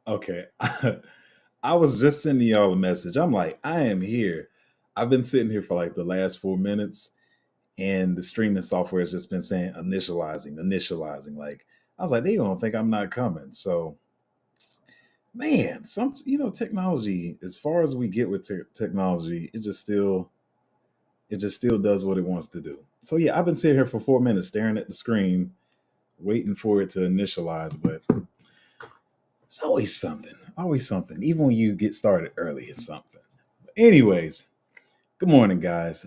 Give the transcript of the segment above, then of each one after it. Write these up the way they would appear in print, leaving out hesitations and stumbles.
Okay. I was just sending y'all a message. I'm like, I am here. I've been sitting here for like the last 4 minutes, and the streaming software has just been saying initializing, initializing. Like, I was like, they don't think I'm not coming. So, man, technology. As far as we get with technology, it just still does what it wants to do. So yeah, I've been sitting here for 4 minutes staring at the screen, waiting for it to initialize, but it's always something. Always something. Even when you get started early, it's something. Anyways, good morning, guys.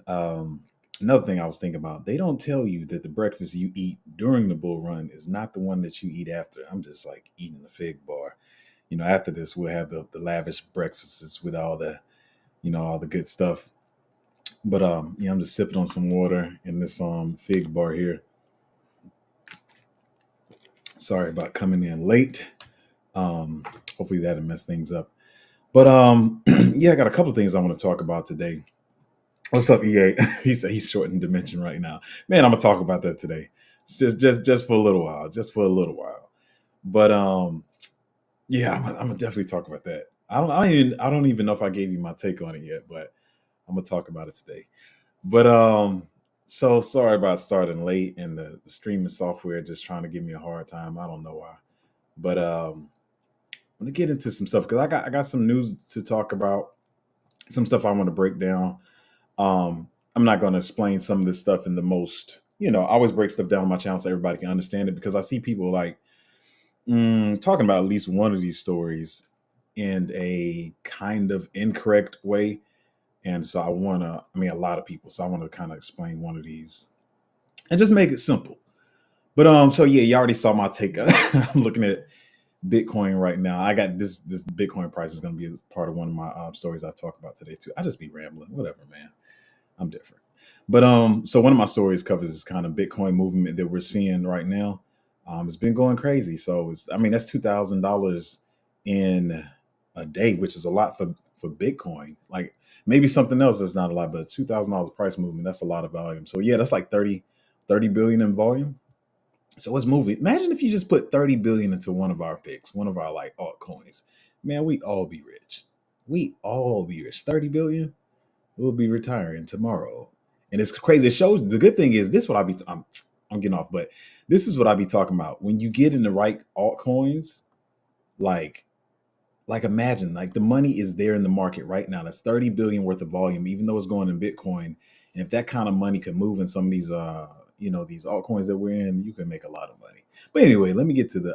Another thing I was thinking about, they don't tell you that the breakfast you eat during the bull run is not the one that you eat after. I'm just like eating a fig bar. After this, we'll have the lavish breakfasts with all the good stuff. But I'm just sipping on some water in this fig bar here. Sorry about coming in late. Um, Hopefully that'll mess things up. But yeah, I got a couple of things I want to talk about today. What's up, EA? He said he's short in dimension right now. Man, I'm gonna talk about that today. Just for a little while. Just for a little while. But yeah, I'm gonna definitely talk about that. I don't even know if I gave you my take on it yet, but I'm gonna talk about it today. But so sorry about starting late and the streaming software just trying to give me a hard time. I don't know why. But I'm gonna get into some stuff because I got some news to talk about, some stuff I want to break down. I'm not going to explain some of this stuff in the most, I always break stuff down on my channel so everybody can understand it because I see people like talking about at least one of these stories in a kind of incorrect way. And so a lot of people, so I want to kind of explain one of these and just make it simple. But so yeah, you already saw my take. I'm looking at Bitcoin right now. I got this Bitcoin price is going to be part of one of my stories I talk about today too. I just be rambling, whatever, man. I'm different. But so one of my stories covers this kind of Bitcoin movement that we're seeing right now. It's been going crazy. So that's $2,000 in a day, which is a lot for Bitcoin. Like maybe something else that's not a lot, but $2,000 price movement, that's a lot of volume. So yeah, that's like thirty billion in volume. So it's moving. Imagine if you just put 30 billion into one of our picks, one of our like altcoins. Man, we all be rich. We all be rich. 30 billion, we'll be retiring tomorrow. And it's crazy. It shows the good thing is this what I'm getting off, but this is what I be talking about. When you get in the right altcoins, like imagine like the money is there in the market right now. That's 30 billion worth of volume, even though it's going in Bitcoin. And if that kind of money could move in some of these these altcoins that we're in, you can make a lot of money. But anyway, let me get to the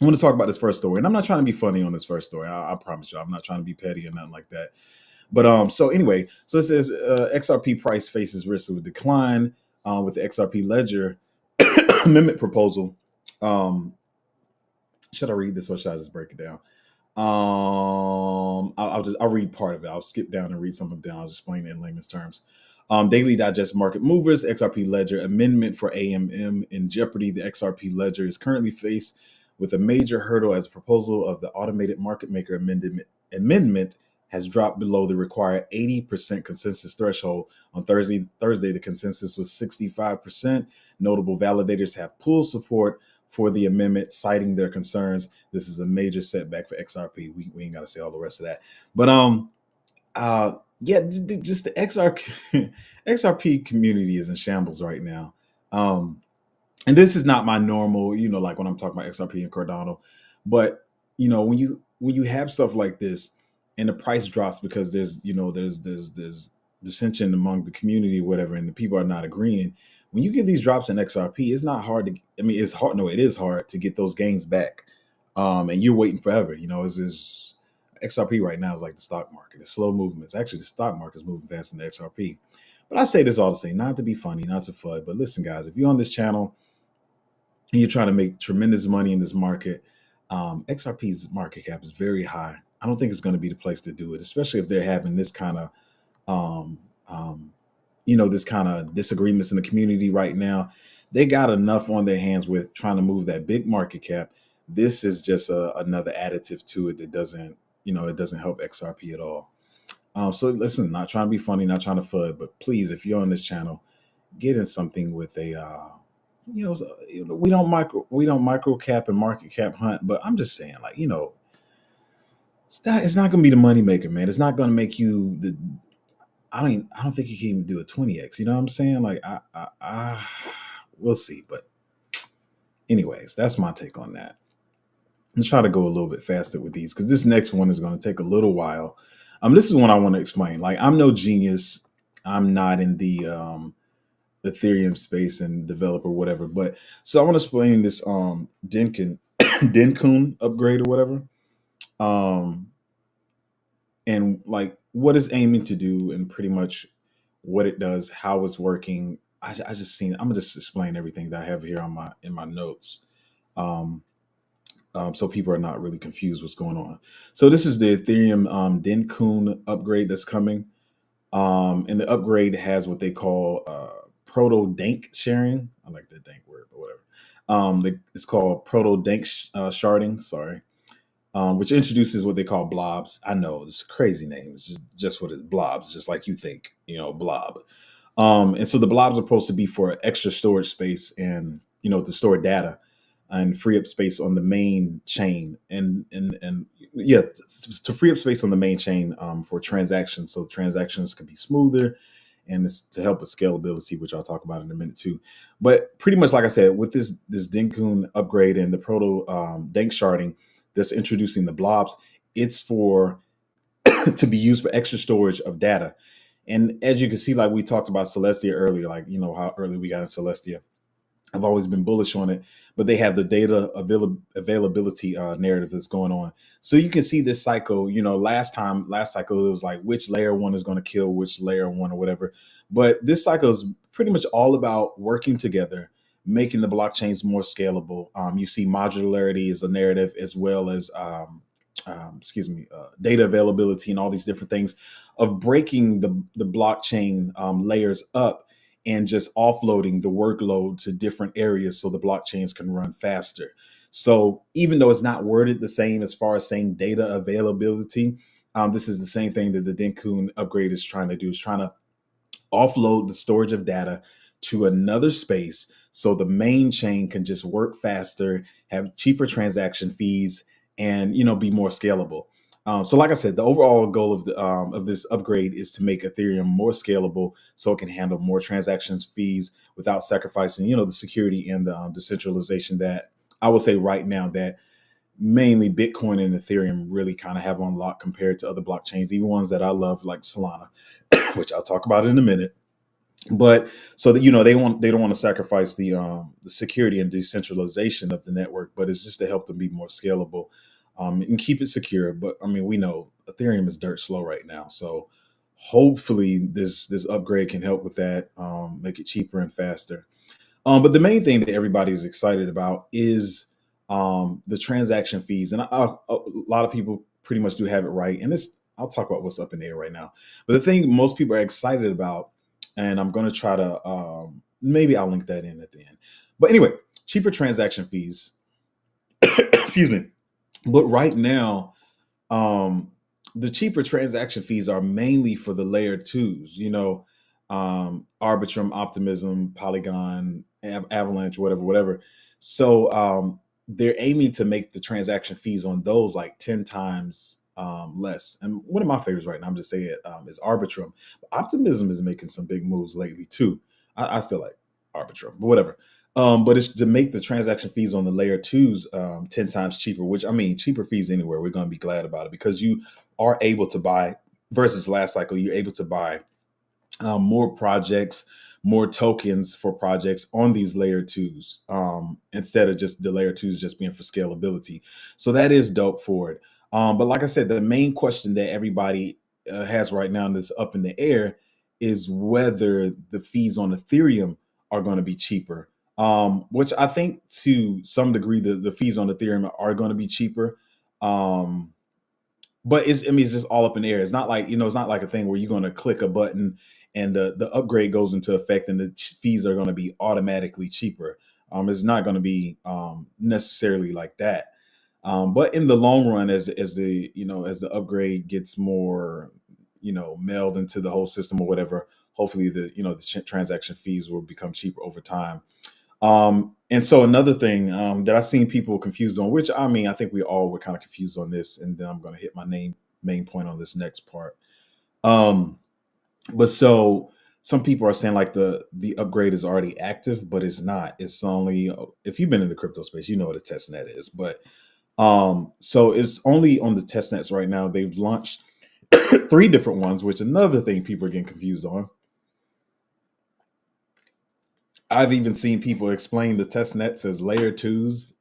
I want to talk about this first story. And I'm not trying to be funny on this first story. I promise you, I'm not trying to be petty or nothing like that. But so anyway, so it says XRP price faces risk of decline with the XRP ledger amendment proposal. Um, should I read this or should I just break it down? I'll read part of it. I'll skip down and read some of it down. I'll just explain it in layman's terms. Daily Digest Market Movers, XRP Ledger Amendment for AMM in jeopardy. The XRP Ledger is currently faced with a major hurdle as a proposal of the automated market maker amendment has dropped below the required 80% consensus threshold. On Thursday, the consensus was 65%. Notable validators have pulled support for the amendment, citing their concerns. This is a major setback for XRP. We ain't got to say all the rest of that. But yeah, just the XRP community is in shambles right now. And this is not my normal, like when I'm talking about XRP and Cardano, but when you have stuff like this and the price drops because there's dissension among the community or whatever, and the people are not agreeing. When you get these drops in XRP, it's not hard to. I mean, it's hard. No, it is hard to get those gains back. And you're waiting forever. It's XRP right now is like the stock market. It's slow movements. Actually, the stock market is moving faster than the XRP. But I say this all to say, not to be funny, not to FUD, but listen, guys, if you're on this channel and you're trying to make tremendous money in this market, XRP's market cap is very high. I don't think it's going to be the place to do it, especially if they're having this kind of, um, um, this kind of disagreements in the community right now. They got enough on their hands with trying to move that big market cap. This is just another additive to it that it doesn't help XRP at all. So listen, not trying to be funny, not trying to FUD, but please, if you're on this channel, get in something with a we don't micro cap and market cap hunt, but I'm just saying, like, it's not going to be the money maker, man. It's not going to make you the. I don't think you can even do a 20x. You know what I'm saying? Like, we'll see. But anyways, that's my take on that. I'm trying to go a little bit faster with these because this next one is going to take a little while. This is one I want to explain. Like, I'm no genius. I'm not in the Ethereum space and developer whatever. But so I want to explain this Denkun upgrade or whatever. Um, and like what it's aiming to do and pretty much what it does, how it's working. I just seen. I'm gonna just explain everything that I have here on my in my notes. Um, so people are not really confused what's going on. So this is the Ethereum Denkun upgrade that's coming. And the upgrade has what they call proto dank sharing. I like that dank word, but whatever. It's called proto dank sharding. Sorry, which introduces what they call blobs. I know it's a crazy name. It's just what it blobs, just like you think, blob. And so the blobs are supposed to be for extra storage space and to store data and free up space on the main chain and yeah, to free up space on the main chain for transactions, so transactions can be smoother, and it's to help with scalability, which I'll talk about in a minute too. But pretty much, like I said, with this Denkun upgrade and the proto Dank sharding that's introducing the blobs, it's for to be used for extra storage of data. And as you can see, like we talked about Celestia earlier, like how early we got in Celestia. I've always been bullish on it, but they have the data availability narrative that's going on. So you can see this cycle. Last cycle it was like which layer one is going to kill which layer one or whatever. But this cycle is pretty much all about working together, making the blockchains more scalable. You see modularity is a narrative as well as data availability and all these different things of breaking the blockchain layers up and just offloading the workload to different areas so the blockchains can run faster. So even though it's not worded the same as far as saying data availability, this is the same thing that the Denkun upgrade is trying to do. Is trying to offload the storage of data to another space so the main chain can just work faster, have cheaper transaction fees, and be more scalable. So, like I said, the overall goal of this upgrade is to make Ethereum more scalable, so it can handle more transactions fees without sacrificing, the security and the decentralization that I would say right now that mainly Bitcoin and Ethereum really kind of have on lock compared to other blockchains, even ones that I love like Solana, which I'll talk about in a minute. But so that they don't want to sacrifice the security and decentralization of the network, but it's just to help them be more scalable and keep it secure. But I mean, we know Ethereum is dirt slow right now, so hopefully this upgrade can help with that, make it cheaper and faster. But the main thing that everybody is excited about is the transaction fees, and a lot of people pretty much do have it right. And this, I'll talk about what's up in the air right now. But the thing most people are excited about, and I'm going to try to maybe I'll link that in at the end. But anyway, cheaper transaction fees. Excuse me. But right now, um, the cheaper transaction fees are mainly for the layer twos, Arbitrum, Optimism, Polygon, Avalanche, whatever. So they're aiming to make the transaction fees on those like 10 times less. And one of my favorites right now, I'm just saying it, is Arbitrum. Optimism is making some big moves lately too. I still like Arbitrum, but whatever. But it's to make the transaction fees on the layer twos 10 times cheaper, which I mean, cheaper fees anywhere. We're going to be glad about it because you are able to buy versus last cycle, you're able to buy more projects, more tokens for projects on these layer twos instead of just the layer twos just being for scalability. So that is dope for it. But like I said, the main question that everybody has right now that's up in the air is whether the fees on Ethereum are going to be cheaper. Which I think to some degree the fees on Ethereum are going to be cheaper. Um, but it's just all up in the air. It's not like it's not like a thing where you're going to click a button and the upgrade goes into effect and the fees are going to be automatically cheaper. It's not going to be necessarily like that. But in the long run, as the upgrade gets more mailed into the whole system or whatever, hopefully the transaction fees will become cheaper over time. And so another thing that I've seen people confused on, which I mean, I think we all were kind of confused on this, and then I'm going to hit my main point on this next part. Um, but so some people are saying like the upgrade is already active, but it's not. It's only if you've been in the crypto space, you know what a test net is. But so it's only on the test nets right now. They've launched three different ones, which another thing people are getting confused on. I've even seen people explain the test nets as layer twos,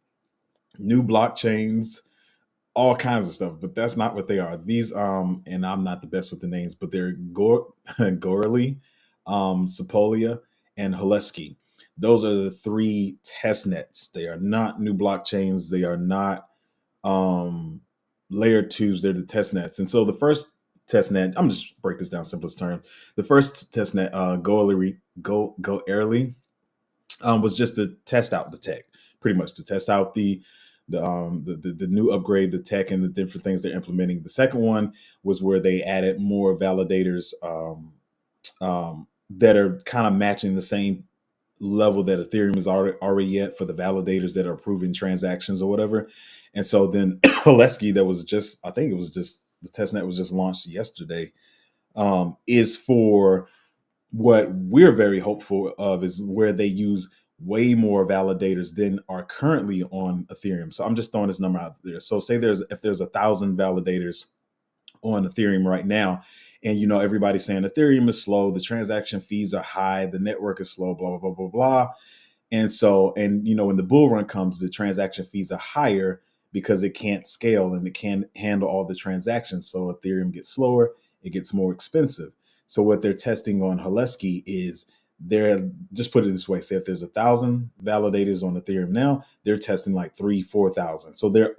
new blockchains, all kinds of stuff, but that's not what they are. These and I'm not the best with the names, but they're Gorley, Sepolia, and Haleski. Those are the three test nets. They are not new blockchains. They are not um layer twos. They're the test nets. And so the first test net, I'm just break this down simplest term. The first test net, Go Airly, was just to test out the tech, pretty much to test out the new upgrade, the tech, and the different things they're implementing. The second one was where they added more validators that are kind of matching the same level that Ethereum is already at for the validators that are approving transactions or whatever. And so then Haleski, that was just, I think it was just the testnet was just launched yesterday, is for what we're very hopeful of is where they use way more validators than are currently on Ethereum. So I'm just throwing this number out there. So say if there's 1,000 validators on Ethereum right now, and everybody's saying Ethereum is slow, the transaction fees are high, the network is slow, blah blah blah blah blah. And so, and when the bull run comes, the transaction fees are higher because it can't scale and it can't handle all the transactions. So Ethereum gets slower, it gets more expensive. So what they're testing on Haleski is they're just put it this way: say if there's 1,000 validators on Ethereum now, they're testing like 3,000-4,000. So they're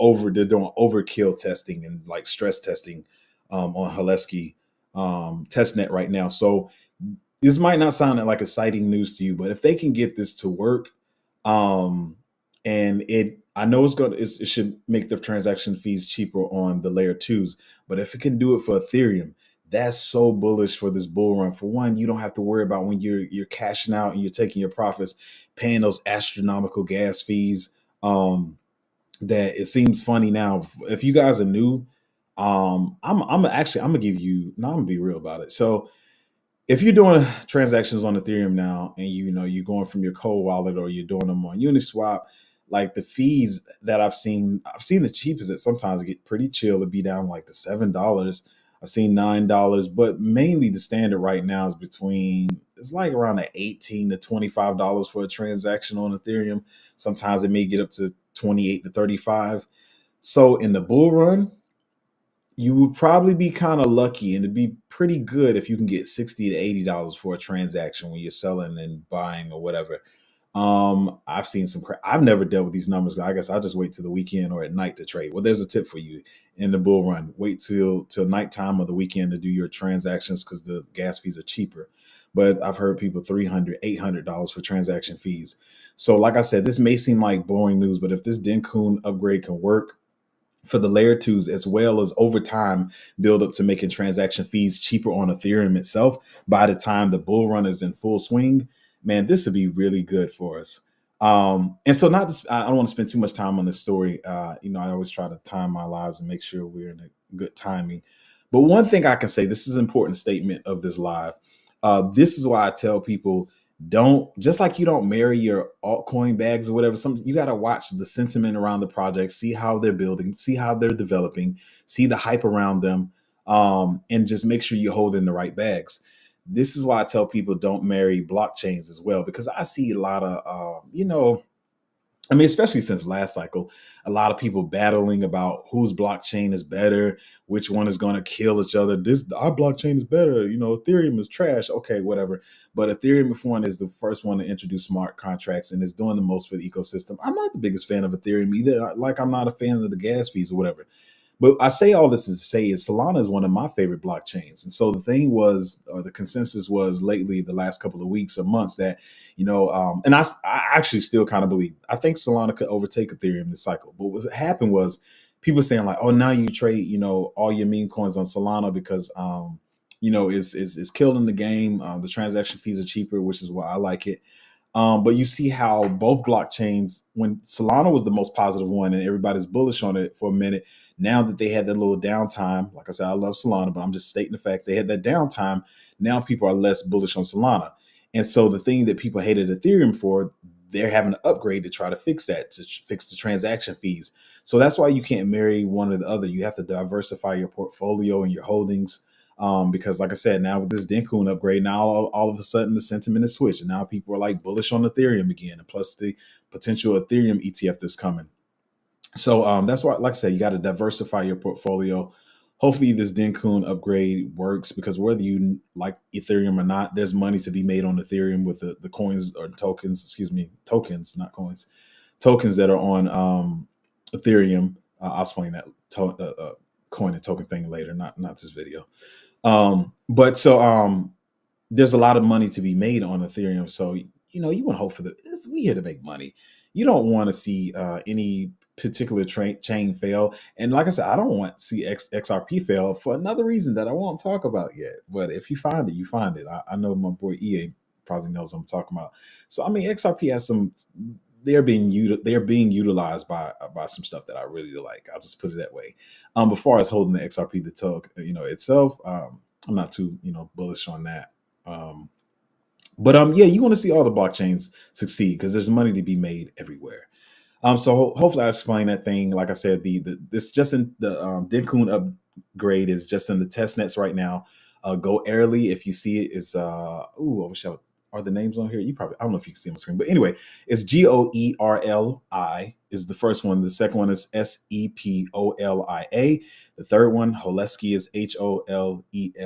doing overkill testing and like stress testing on Haleski testnet right now. So this might not sound like exciting news to you, but if they can get this to work, um, and I know it should make the transaction fees cheaper on the layer twos, but if it can do it for Ethereum, that's so bullish for this bull run. For one, you don't have to worry about when you're cashing out and you're taking your profits, paying those astronomical gas fees. That it seems funny now. If you guys are new, I'm gonna give you. No, I'm gonna be real about it. So if you're doing transactions on Ethereum now, and you're going from your cold wallet or you're doing them on Uniswap, like the fees that I've seen the cheapest that sometimes get pretty chill to be down like the $7. I've seen $9, but mainly the standard right now is it's like around the $18 to $25 for a transaction on Ethereum. Sometimes it may get up to 28 to 35. So in the bull run, you would probably be kind of lucky, and it'd be pretty good if you can get $60 to $80 for a transaction when you're selling and buying or whatever. I've seen I've never dealt with these numbers. I guess I'll just wait till the weekend or at night to trade. Well, there's a tip for you in the bull run: wait till nighttime or the weekend to do your transactions because the gas fees are cheaper. But I've heard people $300 $800 for transaction fees. So like I said, this may seem like boring news, but if this Denkun upgrade can work for the layer twos, as well as over time build up to making transaction fees cheaper on Ethereum itself, by the time the bull run is in full swing, man, this would be really good for us. And so I don't want to spend too much time on this story. I always try to time my lives and make sure we're in a good timing. But one thing I can say, this is an important statement of this live. This is why I tell people, don't, just like you don't marry your altcoin bags or whatever, you got to watch the sentiment around the project, see how they're building, see how they're developing, see the hype around them, and just make sure you're holding the right bags. This is why I tell people don't marry blockchains as well, because I see a lot of I mean, especially since last cycle, a lot of people battling about whose blockchain is better, which one is going to kill each other. Our blockchain is better. Ethereum is trash. Okay, whatever. But Ethereum, for one, is the first one to introduce smart contracts and is doing the most for the ecosystem. I'm not the biggest fan of Ethereum either. Like I'm not a fan of the gas fees or whatever. But I say all this to say is Solana is one of my favorite blockchains. And so the thing was, or the consensus was lately, the last couple of weeks or months, that, and I actually still kind of believe, I think Solana could overtake Ethereum this cycle. But what happened was people saying like, oh, now you trade, all your meme coins on Solana because, is killing the game. The transaction fees are cheaper, which is why I like it. But you see how both blockchains, when Solana was the most positive one and everybody's bullish on it for a minute, now that they had that little downtime, like I said, I love Solana, but I'm just stating the facts. They had that downtime. Now people are less bullish on Solana. And so the thing that people hated Ethereum for, they're having to upgrade to try to fix that, to fix the transaction fees. So that's why you can't marry one or the other. You have to diversify your portfolio and your holdings. Because like I said, now with this Denkun upgrade, now all of a sudden the sentiment is switched. And now people are like bullish on Ethereum again, and plus the potential Ethereum ETF that's coming. So that's why, like I said, you got to diversify your portfolio. Hopefully, this Denkun upgrade works, because whether you like Ethereum or not, there's money to be made on Ethereum with the coins or tokens, excuse me, tokens, not coins, tokens that are on Ethereum. I'll explain that coin and token thing later, not this video. But so there's a lot of money to be made on Ethereum. So you want to hope for we here to make money. You don't want to see any particular chain fail. And like I said, I don't want to see XRP fail for another reason that I won't talk about yet. But if you find it, you find it. I know my boy EA probably knows what I'm talking about. So I mean, XRP has some. They're being utilized by some stuff that I really like. I'll just put it that way. As far as holding the XRP, the token, itself, I'm not too bullish on that. But yeah, you want to see all the blockchains succeed, because there's money to be made everywhere. So hopefully I explained that thing. Like I said, this just in the Denkun upgrade is just in the test nets right now. Go early if you see it. It's I wish are the names on here? I don't know if you can see them on screen, but anyway, it's GOERLI is the first one. The second one is SEPOLIA. The third one, Holesky, is HOLESKY.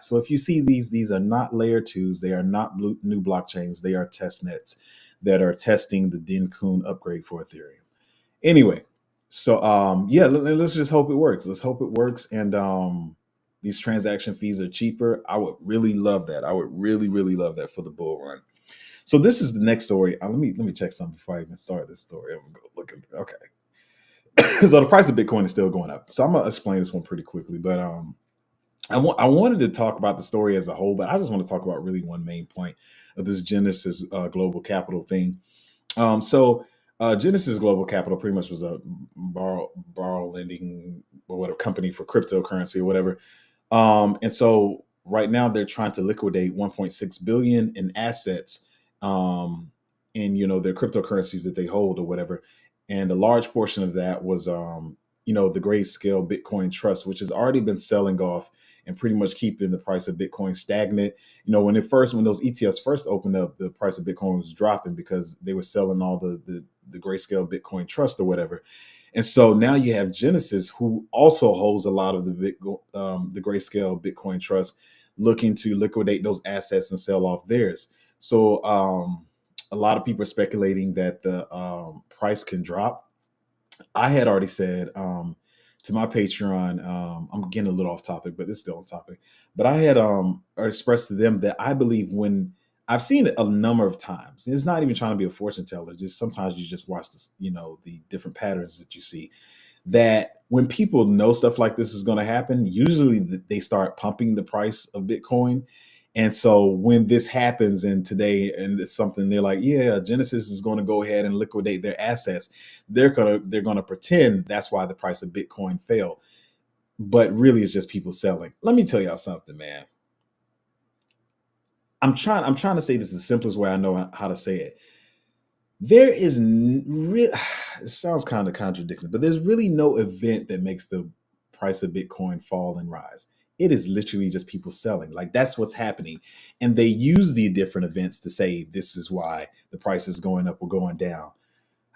So if you see these are not layer twos. They are not new blockchains. They are test nets that are testing the Denkun upgrade for Ethereum. Anyway, so yeah, let's just hope it works. Let's hope it works. And these transaction fees are cheaper. I would really love that. I would really, really love that for the bull run. So this is the next story. Let me check something before I even start this story. I'm gonna go look at okay. So the price of Bitcoin is still going up. So I'm gonna explain this one pretty quickly. But I wanted to talk about the story as a whole, but I just want to talk about really one main point of this Genesis Global Capital thing. Genesis Global Capital pretty much was a borrow lending or whatever company for cryptocurrency or whatever. And so right now they're trying to liquidate 1.6 billion in assets, in their cryptocurrencies that they hold or whatever. And a large portion of that was the Grayscale Bitcoin Trust, which has already been selling off and pretty much keeping the price of Bitcoin stagnant. When those ETFs first opened up, the price of Bitcoin was dropping because they were selling all the Grayscale Bitcoin Trust or whatever. And so now you have Genesis, who also holds a lot of the Grayscale Bitcoin Trust, looking to liquidate those assets and sell off theirs. So a lot of people are speculating that the price can drop. I had already said to my Patreon, I'm getting a little off topic, but it's still on topic. But I had expressed to them that I believe, when I've seen it a number of times, it's not even trying to be a fortune teller. Just sometimes you just watch this, the different patterns that you see, that when people know stuff like this is going to happen, usually they start pumping the price of Bitcoin. And so when this happens, and it's something, they're like, yeah, Genesis is going to go ahead and liquidate their assets. They're gonna pretend that's why the price of Bitcoin fell, but really it's just people selling. Let me tell y'all something, man. I'm trying to say this the simplest way I know how to say it. There is it sounds kind of contradictory, but there's really no event that makes the price of Bitcoin fall and rise. It is literally just people selling. Like, that's what's happening. And they use the different events to say this is why the price is going up or going down.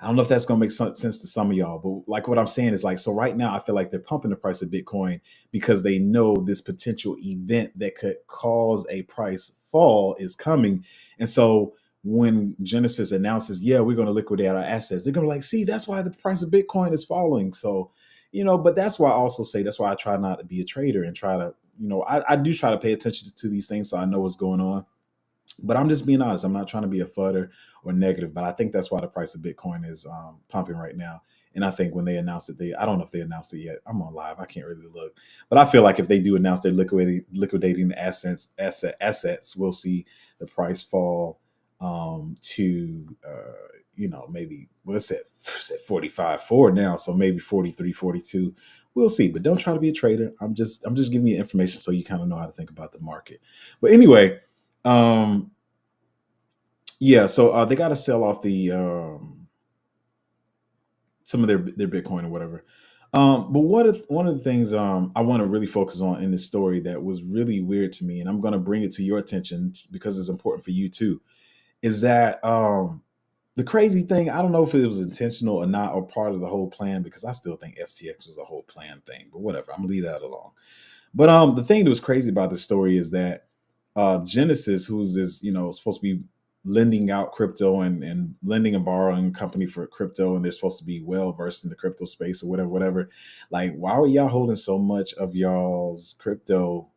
I don't know if that's going to make sense to some of y'all, but like what I'm saying is, like, so right now I feel like they're pumping the price of Bitcoin because they know this potential event that could cause a price fall is coming. And so when Genesis announces, yeah, we're going to liquidate our assets, they're going to be like, see, that's why the price of Bitcoin is falling. So, but that's why I also say, that's why I try not to be a trader and try to, I do try to pay attention to these things so I know what's going on. But I'm just being honest. I'm not trying to be a fudder or negative, but I think that's why the price of Bitcoin is pumping right now. And I think when they announced it, I don't know if they announced it yet. I'm on live. I can't really look. But I feel like if they do announce they're liquidating the assets, we'll see the price fall to maybe let's say 45.4 now, so maybe 43, 42. We'll see, but don't try to be a trader. I'm just giving you information so you kind of know how to think about the market. But anyway, um, yeah, so they got to sell off the some of their Bitcoin or whatever. But one of the things I want to really focus on in this story that was really weird to me, and I'm going to bring it to your attention because it's important for you too, is that the crazy thing, I don't know if it was intentional or not, or part of the whole plan, because I still think FTX was a whole plan thing, but whatever, I'm gonna leave that alone. But the thing that was crazy about this story is that Genesis, who's this, supposed to be lending out crypto and lending and borrowing company for crypto, and they're supposed to be well versed in the crypto space or whatever. Like, why are y'all holding so much of y'all's crypto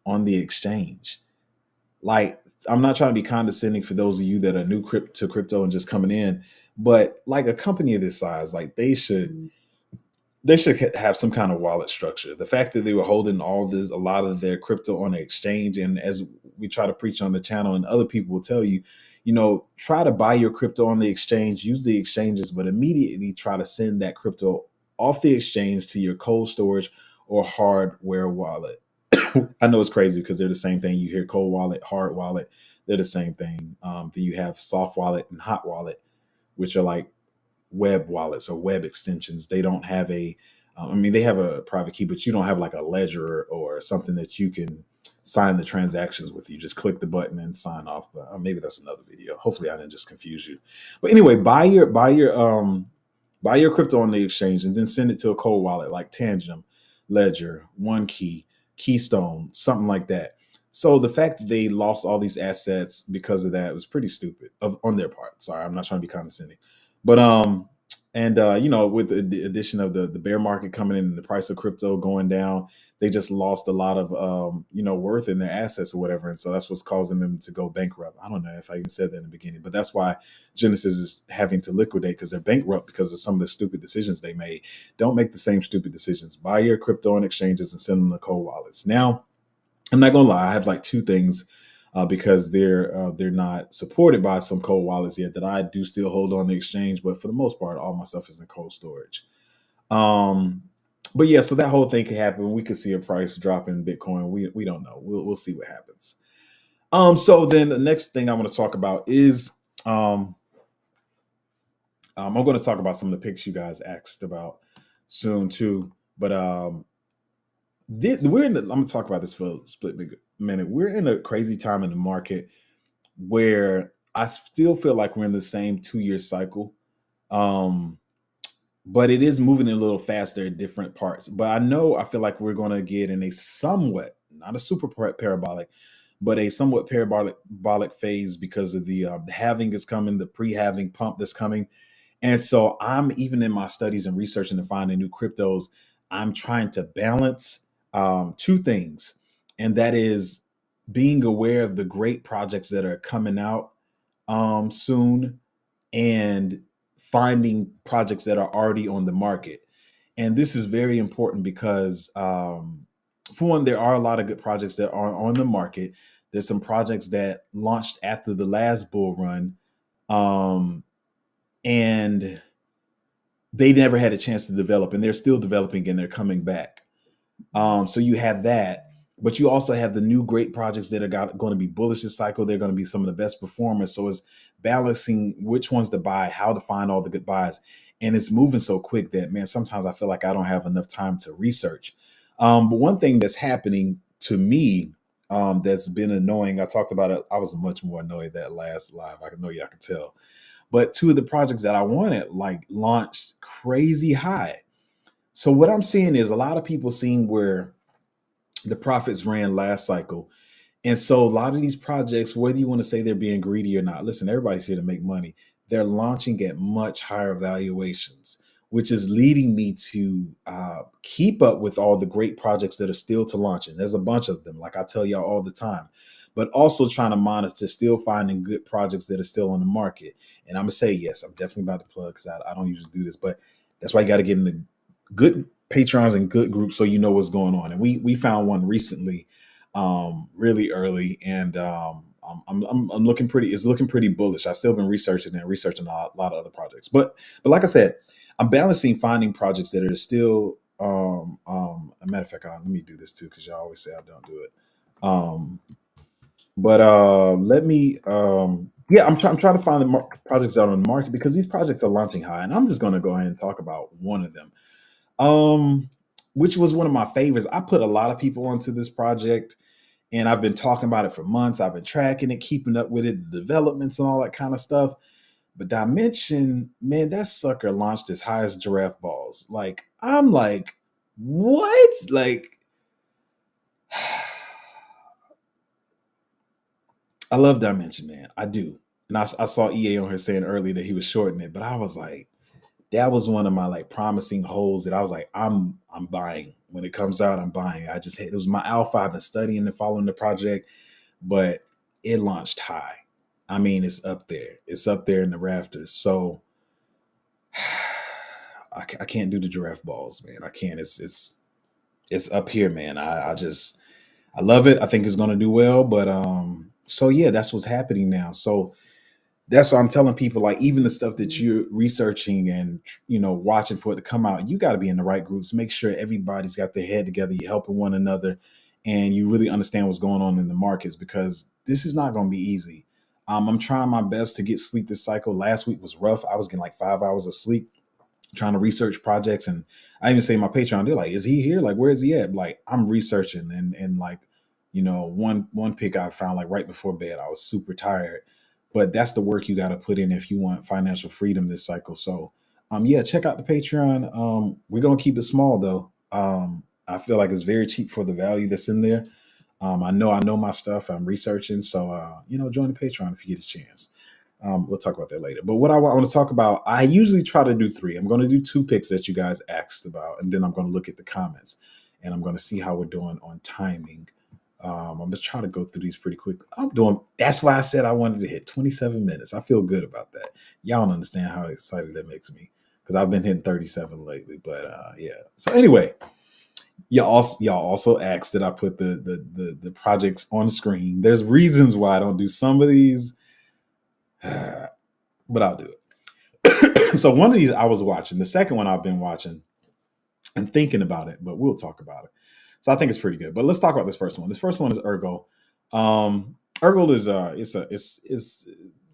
on the exchange? Like, I'm not trying to be condescending for those of you that are new to crypto and just coming in, but like a company of this size, like they should have some kind of wallet structure. The fact that they were holding a lot of their crypto on the exchange, and as we try to preach on the channel, and other people will tell you, try to buy your crypto on the exchange, use the exchanges, but immediately try to send that crypto off the exchange to your cold storage or hardware wallet. I know it's crazy because they're the same thing. You hear cold wallet, hard wallet, they're the same thing. Then you have soft wallet and hot wallet, which are like web wallets or web extensions. They don't have they have a private key, but you don't have like a ledger or something that you can sign the transactions with. You just click the button and sign off. But maybe that's another video. Hopefully I didn't just confuse you. But anyway, buy your crypto on the exchange and then send it to a cold wallet like Tangem, Ledger, One Key, Keystone, something like that. So the fact that they lost all these assets because of that was pretty stupid on their part. Sorry, I'm not trying to be condescending. But with the addition of the bear market coming in and the price of crypto going down, they just lost a lot of worth in their assets or whatever, and so that's what's causing them to go bankrupt. I don't know if I even said that in the beginning, but that's why Genesis is having to liquidate, because they're bankrupt because of some of the stupid decisions they made. Don't make the same stupid decisions. Buy your crypto on exchanges and send them to cold wallets. Now, I'm not gonna lie, I have like two things because they're not supported by some cold wallets yet that I do still hold on the exchange, but for the most part, all my stuff is in cold storage. Um, but yeah, so that whole thing could happen. We could see a price drop in Bitcoin. We don't know. We'll see what happens. So then the next thing I want to talk about is um, I'm going to talk about some of the picks you guys asked about soon too. But I'm going to talk about this for a split minute. We're in a crazy time in the market where I still feel like we're in the same 2-year cycle. But it is moving a little faster at different parts. But I feel like we're going to get in a somewhat, not a super parabolic, but a somewhat parabolic phase because of the halving is coming, the pre-halving pump that's coming. And so I'm, even in my studies and researching and finding new cryptos, I'm trying to balance two things. And that is being aware of the great projects that are coming out soon, and finding projects that are already on the market. And this is very important because, for one, there are a lot of good projects that are on the market. There's some projects that launched after the last bull run, um, and they never had a chance to develop, and they're still developing and they're coming back. So you have that, but you also have the new great projects that are going to be bullish this cycle. They're going to be some of the best performers. So it's balancing which ones to buy, how to find all the good buys. And it's moving so quick that, man, sometimes I feel like I don't have enough time to research. But one thing that's happening to me that's been annoying, I talked about it. I was much more annoyed that last live. I know y'all can tell. But two of the projects that I wanted like launched crazy high. So what I'm seeing is a lot of people seeing where the profits ran last cycle. And so a lot of these projects, whether you want to say they're being greedy or not, listen, everybody's here to make money. They're launching at much higher valuations, which is leading me to keep up with all the great projects that are still to launch. And there's a bunch of them, like I tell y'all all the time, but also trying to monitor, still finding good projects that are still on the market. And I'm going to say, yes, I'm definitely about to plug because I don't usually do this, but that's why you got to get in the good patrons and good groups so you know what's going on. And we found one recently, really early, and I'm looking pretty. It's looking pretty bullish. I still been researching and researching a lot of other projects, but like I said, I'm balancing finding projects that are still. A matter of fact, let me do this too because y'all always say I don't do it. Um, but let me. Yeah, I'm trying to find the projects out on the market because these projects are launching high, and I'm just going to go ahead and talk about one of them. Um, which was one of my favorites. I put a lot of people onto this project and I've been talking about it for months. I've been tracking it, keeping up with it, the developments and all that kind of stuff. But Dimension, man, that sucker launched as high as giraffe balls. Like, I'm like, what? Like, I love Dimension, man. I do. And I saw EA on here saying earlier that he was shorting it, but I was like, that was one of my like promising holes that I was like, I'm buying. When it comes out, I'm buying. It was my alpha. I've been studying and following the project, but it launched high. I mean, it's up there. It's up there in the rafters. So I can't do the giraffe balls, man. I can't. It's up here, man. I love it. I think it's gonna do well. But so yeah, that's what's happening now. So that's why I'm telling people, like, even the stuff that you're researching and watching for it to come out, you got to be in the right groups. Make sure everybody's got their head together, you're helping one another, and you really understand what's going on in the markets because this is not going to be easy. I'm trying my best to get sleep this cycle. Last week was rough. I was getting like 5 hours of sleep trying to research projects, and I even say my Patreon, they're like, is he here? Like, where is he at? Like, I'm researching, and like, one pick I found like right before bed. I was super tired, but that's the work you got to put in if you want financial freedom this cycle. So yeah, check out the Patreon. We're gonna keep it small though. I feel like it's very cheap for the value that's in there. I know my stuff. I'm researching, so join the Patreon if you get a chance. We'll talk about that later. But what I want to talk about, I usually try to do three. I'm going to do two picks that you guys asked about, and then I'm going to look at the comments, and I'm going to see how we're doing on timing. I'm just trying to go through these pretty quick. That's why I said I wanted to hit 27 minutes. I feel good about that. Y'all don't understand how excited that makes me because I've been hitting 37 lately. But yeah. So anyway, y'all also asked that I put the projects on screen. There's reasons why I don't do some of these, but I'll do it. So one of these I was watching. The second one I've been watching and thinking about it, but we'll talk about it. So I think it's pretty good. But let's talk about this first one. This first one is Ergo. Ergo is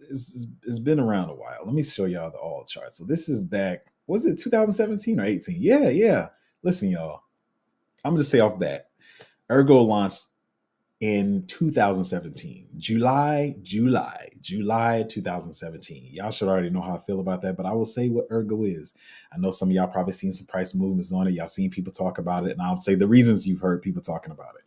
it's been around a while. Let me show y'all the all chart. So this is back. Was it 2017 or 18? Yeah. Listen, y'all. I'm gonna just say off that Ergo launched in 2017, July 2017. Y'all should already know how I feel about that, but I will say what Ergo is. I know some of y'all probably seen some price movements on it. Y'all seen people talk about it, and I'll say the reasons you've heard people talking about it.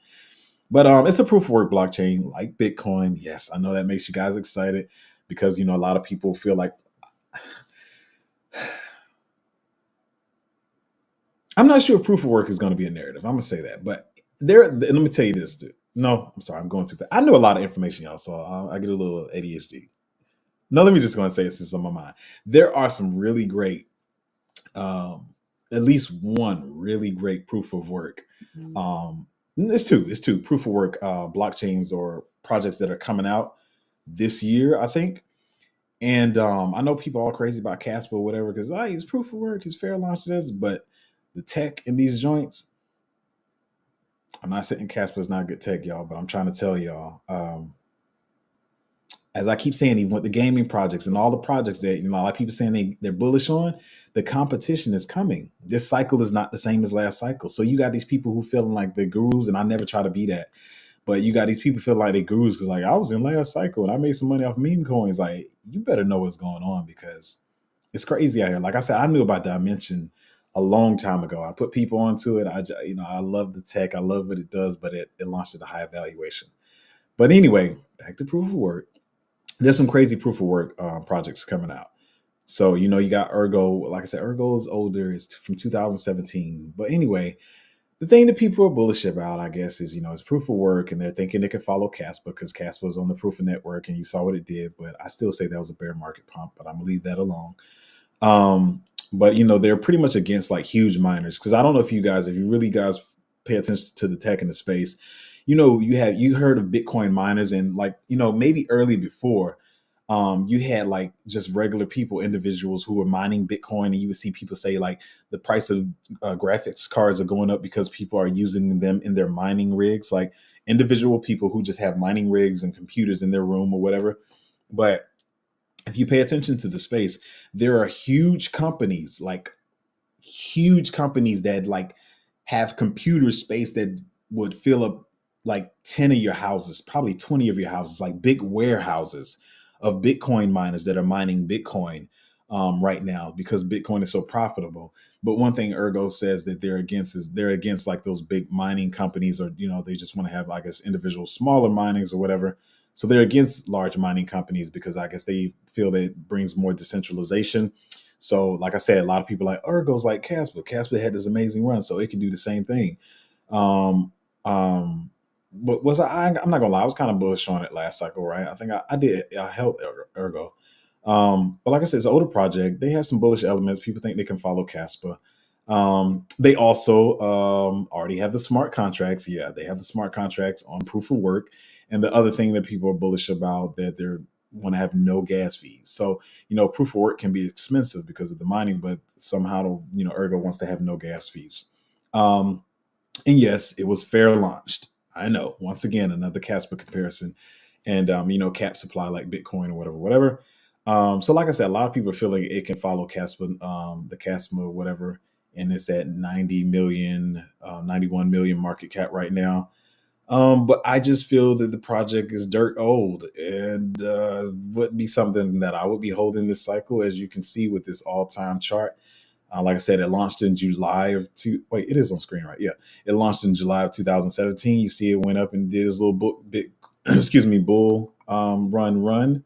But it's a proof of work blockchain like Bitcoin. Yes, I know that makes you guys excited because a lot of people feel like I'm not sure if proof of work is going to be a narrative. I'm gonna say that, but let me tell you this too. No, I'm sorry, I'm going too fast. I know a lot of information, y'all, so I get a little ADHD. No, let me just go and say it since it's on my mind. There are some really great, at least one really great proof of work. It's two proof of work blockchains or projects that are coming out this year, I think. And I know people are all crazy about Casper or whatever because it's proof of work, it's fair launch this, but the tech in these joints, I'm not saying Casper is not good tech, y'all, but I'm trying to tell y'all, as I keep saying, even with the gaming projects and all the projects that a lot of people saying they're bullish on, the competition is coming. This cycle is not the same as last cycle. So you got these people who feeling like they're gurus, and I never try to be that. But you got these people feel like they're gurus because like I was in last cycle and I made some money off meme coins. Like you better know what's going on because it's crazy out here. Like I said, I knew about Dimension a long time ago. I put people onto it. I love the tech. I love what it does, but it launched at a high valuation. But anyway, back to proof of work. There's some crazy proof of work projects coming out. So, you got Ergo. Like I said, Ergo is older. It's from 2017. But anyway, the thing that people are bullish about, I guess, is, it's proof of work and they're thinking they can follow Casper because Casper was on the proof of network and you saw what it did. But I still say that was a bear market pump, but I'm going to leave that alone. But, they're pretty much against like huge miners because I don't know if you really guys pay attention to the tech in the space. you heard of Bitcoin miners, and like, maybe early before, you had like just regular people, individuals who were mining Bitcoin, and you would see people say like the price of graphics cards are going up because people are using them in their mining rigs, like individual people who just have mining rigs and computers in their room or whatever. But if you pay attention to the space, there are huge companies that like have computer space that would fill up like 10 of your houses, probably 20 of your houses, like big warehouses of Bitcoin miners that are mining Bitcoin right now because Bitcoin is so profitable. But one thing Ergo says that they're against is they're against like those big mining companies, or they just want to have, I guess, individual smaller minings or whatever. So they're against large mining companies because I guess they feel that it brings more decentralization. So, like I said, a lot of people like Ergo's like Casper. Casper had this amazing run, so it can do the same thing. Um, um, but I'm not gonna lie, I was kind of bullish on it last cycle, right? I think I did. I helped Ergo. But like I said, it's an older project. They have some bullish elements. People think they can follow Casper. They also already have the smart contracts. Yeah, they have the smart contracts on proof of work. And the other thing that people are bullish about, that they're want to have no gas fees. So proof of work can be expensive because of the mining, but somehow Ergo wants to have no gas fees. Um, and yes, it was fair launched. I know. Once again, another Casper comparison, and cap supply like Bitcoin or whatever. So like I said, a lot of people are feeling it can follow Casper, the Casper whatever, and it's at 90 million, 91 million market cap right now. But I just feel that the project is dirt old, and would be something that I would be holding this cycle, as you can see with this all-time chart. Like I said, it launched in July of two. Wait, it is on screen, right? Yeah, it launched in July of 2017. You see, it went up and did this little bit, excuse me, bull run,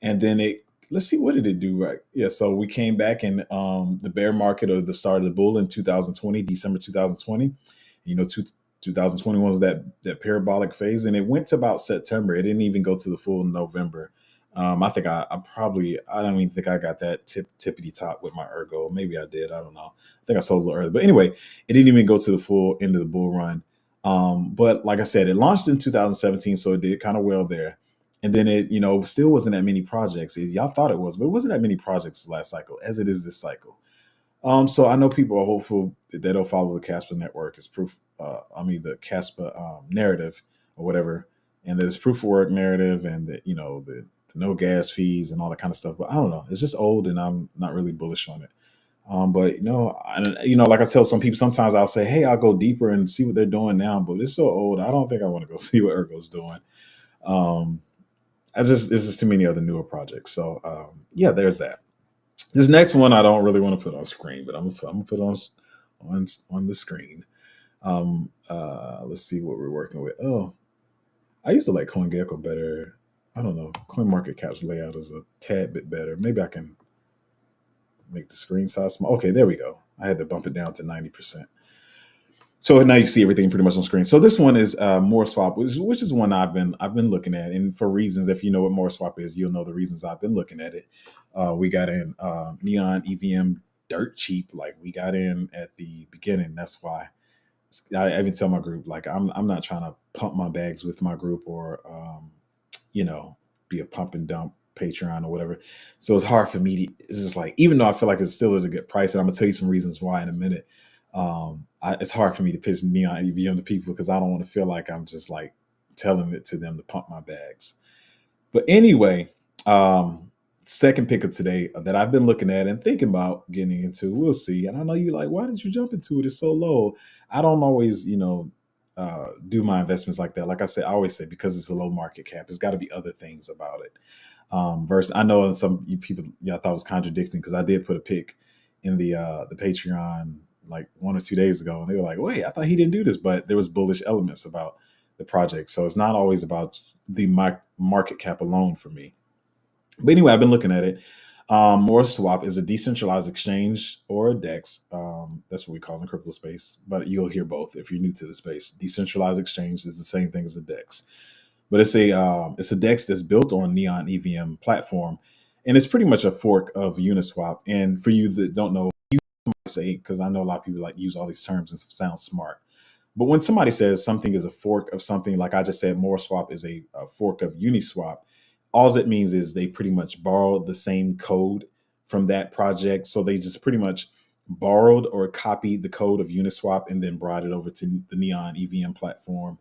and then it. Let's see, what did it do, right? Yeah, so we came back in the bear market, or the start of the bull, in 2020, December 2020. 2021 was that parabolic phase, and it went to about September. It didn't even go to the full November. I think I don't even think I got that tippity top with my Ergo. Maybe I did. I don't know. I think I sold a little early. But anyway, it didn't even go to the full end of the bull run. But like I said, it launched in 2017, so it did kind of well there. And then it, still wasn't that many projects. Y'all thought it was, but it wasn't that many projects last cycle as it is this cycle. So I know people are hopeful that they'll follow the Casper network as proof. The Casper narrative or whatever, and there's proof of work narrative, and that the no gas fees and all that kind of stuff. But I don't know. It's just old, and I'm not really bullish on it. But like I tell some people, sometimes I'll say, "Hey, I'll go deeper and see what they're doing now." But it's so old, I don't think I want to go see what Ergo's doing. Um, there's just too many other newer projects. So yeah, there's that. This next one I don't really want to put on screen, but I'm gonna put on the screen. Let's see what we're working with. Oh, I used to like CoinGecko better. I don't know. CoinMarketCap's layout is a tad bit better. Maybe I can make the screen size small. Okay, there we go. I had to bump it down to 90%. So now you see everything pretty much on screen. So this one is More Swap, which is one I've been looking at, and for reasons. If you know what More Swap is, you'll know the reasons I've been looking at it. We got in Neon EVM dirt cheap, like we got in at the beginning. That's why I even tell my group, like, I'm not trying to pump my bags with my group, or you know be a pump and dump Patreon or whatever. So it's hard for me to. It's just like, even though I feel like it's still at a good price, and I'm gonna tell you some reasons why in a minute. It's hard for me to pitch Neon EVM to people because I don't want to feel like I'm just like telling it to them to pump my bags. But anyway, second pick of today that I've been looking at and thinking about getting into. We'll see. And I know you like, why did you jump into it? It's so low. I don't always, do my investments like that. Like I said, I always say, because it's a low market cap, it's got to be other things about it. Versus, I know some people, yeah, I thought it was contradicting because I did put a pick in the Patreon like 1 or 2 days ago, and they were like, "Wait, I thought he didn't do this," but there was bullish elements about the project, so it's not always about the market cap alone for me. But anyway, I've been looking at it. More Swap is a decentralized exchange, or a DEX. That's what we call it in the crypto space, but you'll hear both if you're new to the space. Decentralized exchange is the same thing as a DEX, but it's a DEX that's built on Neon EVM platform, and it's pretty much a fork of Uniswap. And for you that don't know, say, because I know a lot of people like use all these terms and sound smart. But when somebody says something is a fork of something, like I just said, MoreSwap is a fork of Uniswap, all it means is they pretty much borrowed the same code from that project. So they just pretty much borrowed or copied the code of Uniswap and then brought it over to the Neon EVM platform.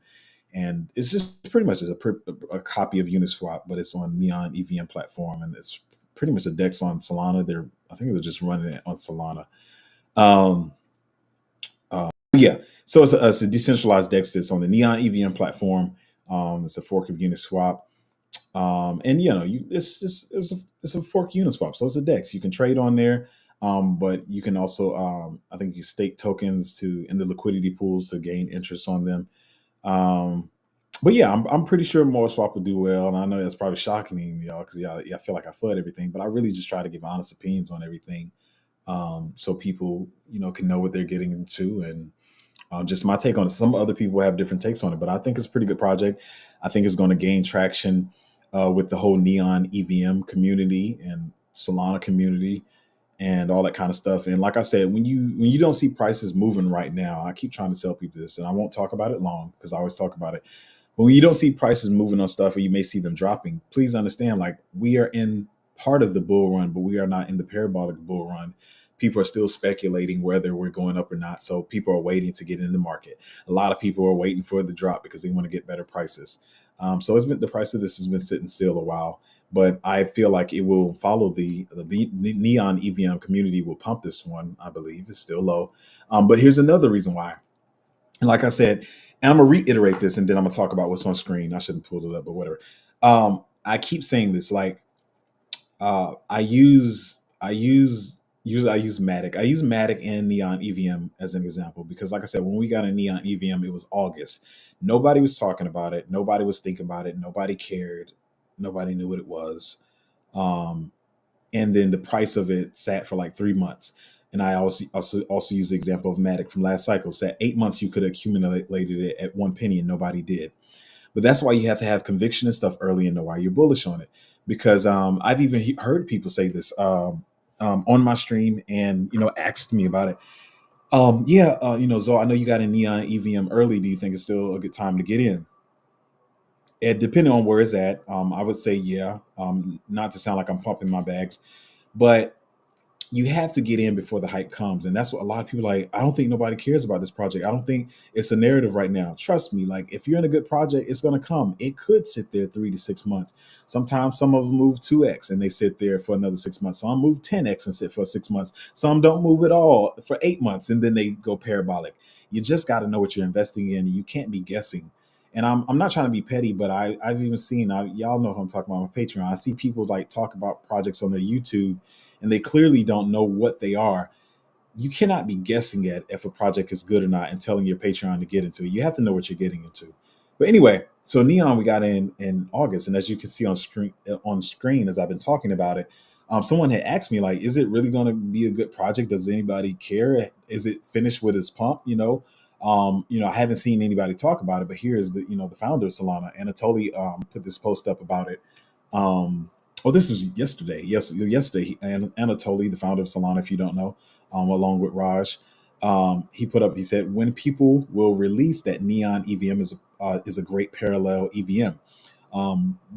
And it's just pretty much just a copy of Uniswap, but it's on Neon EVM platform, and it's pretty much a DEX on Solana. I think they're just running it on Solana. Um, yeah, so it's a decentralized DEX that's on the Neon EVM platform. It's a fork of Uniswap. And it's a fork Uniswap, so it's a DEX. You can trade on there, but you can also I think you stake tokens to in the liquidity pools to gain interest on them. Um, but yeah, I'm pretty sure more swap will do well, and I know that's probably shocking to y'all because yeah, I feel like I FUD everything, but I really just try to give honest opinions on everything, so people can know what they're getting into, and just my take on it. Some other people have different takes on it, but I think it's a pretty good project. I think it's going to gain traction with the whole Neon EVM community and Solana community and all that kind of stuff. And like I said, when you don't see prices moving right now, I keep trying to tell people this, and I won't talk about it long because I always talk about it. But when you don't see prices moving on stuff, or you may see them dropping, please understand, like, we are in part of the bull run, but we are not in the parabolic bull run. People are still speculating whether we're going up or not. So people are waiting to get in the market. A lot of people are waiting for the drop because they want to get better prices. So the price of this has been sitting still a while, but I feel like it will follow the Neon EVM community will pump this one. I believe it's still low, but here's another reason why. And like I said, and I'm gonna reiterate this, and then I'm gonna talk about what's on screen. I shouldn't pull it up, but whatever. I keep saying this, like, I use Matic. I use Matic and Neon EVM as an example because, like I said, when we got a Neon EVM, it was August. Nobody was talking about it. Nobody was thinking about it. Nobody cared. Nobody knew what it was. Um, and then the price of it sat for like 3 months. And I also use the example of Matic from last cycle. Sat 8 months, you could have accumulated it at 1 penny, and nobody did. But that's why you have to have conviction and stuff early and know why you're bullish on it. Because I've even heard people say this on my stream, and asked me about it. Yeah, Zoe, I know you got a Neon EVM early. Do you think it's still a good time to get in? And depending on where it's at, I would say yeah. Not to sound like I'm pumping my bags, but you have to get in before the hype comes. And that's what a lot of people are like. I don't think nobody cares about this project. I don't think it's a narrative right now. Trust me, like, if you're in a good project, it's going to come. It could sit there 3 to 6 months. Sometimes some of them move 2x and they sit there for another 6 months. Some move 10x and sit for 6 months. Some don't move at all for 8 months and then they go parabolic. You just got to know what you're investing in. You can't be guessing. And I'm not trying to be petty, but I've even seen, y'all know who I'm talking about on Patreon. I see people like talk about projects on their YouTube, and they clearly don't know what they are. You cannot be guessing at if a project is good or not and telling your Patreon to get into it. You have to know what you're getting into. But anyway, so Neon we got in August, and as you can see on screen as I've been talking about it, someone had asked me, like, is it really going to be a good project? Does anybody care? Is it finished with its pump? I haven't seen anybody talk about it, but here's the founder of Solana, Anatoly, put this post up about it. Um, oh, this was yesterday. Yes, yesterday. Anatoly, the founder of Solana, if you don't know, along with Raj, he put up. He said, "When people will release that Neon EVM is a great parallel EVM."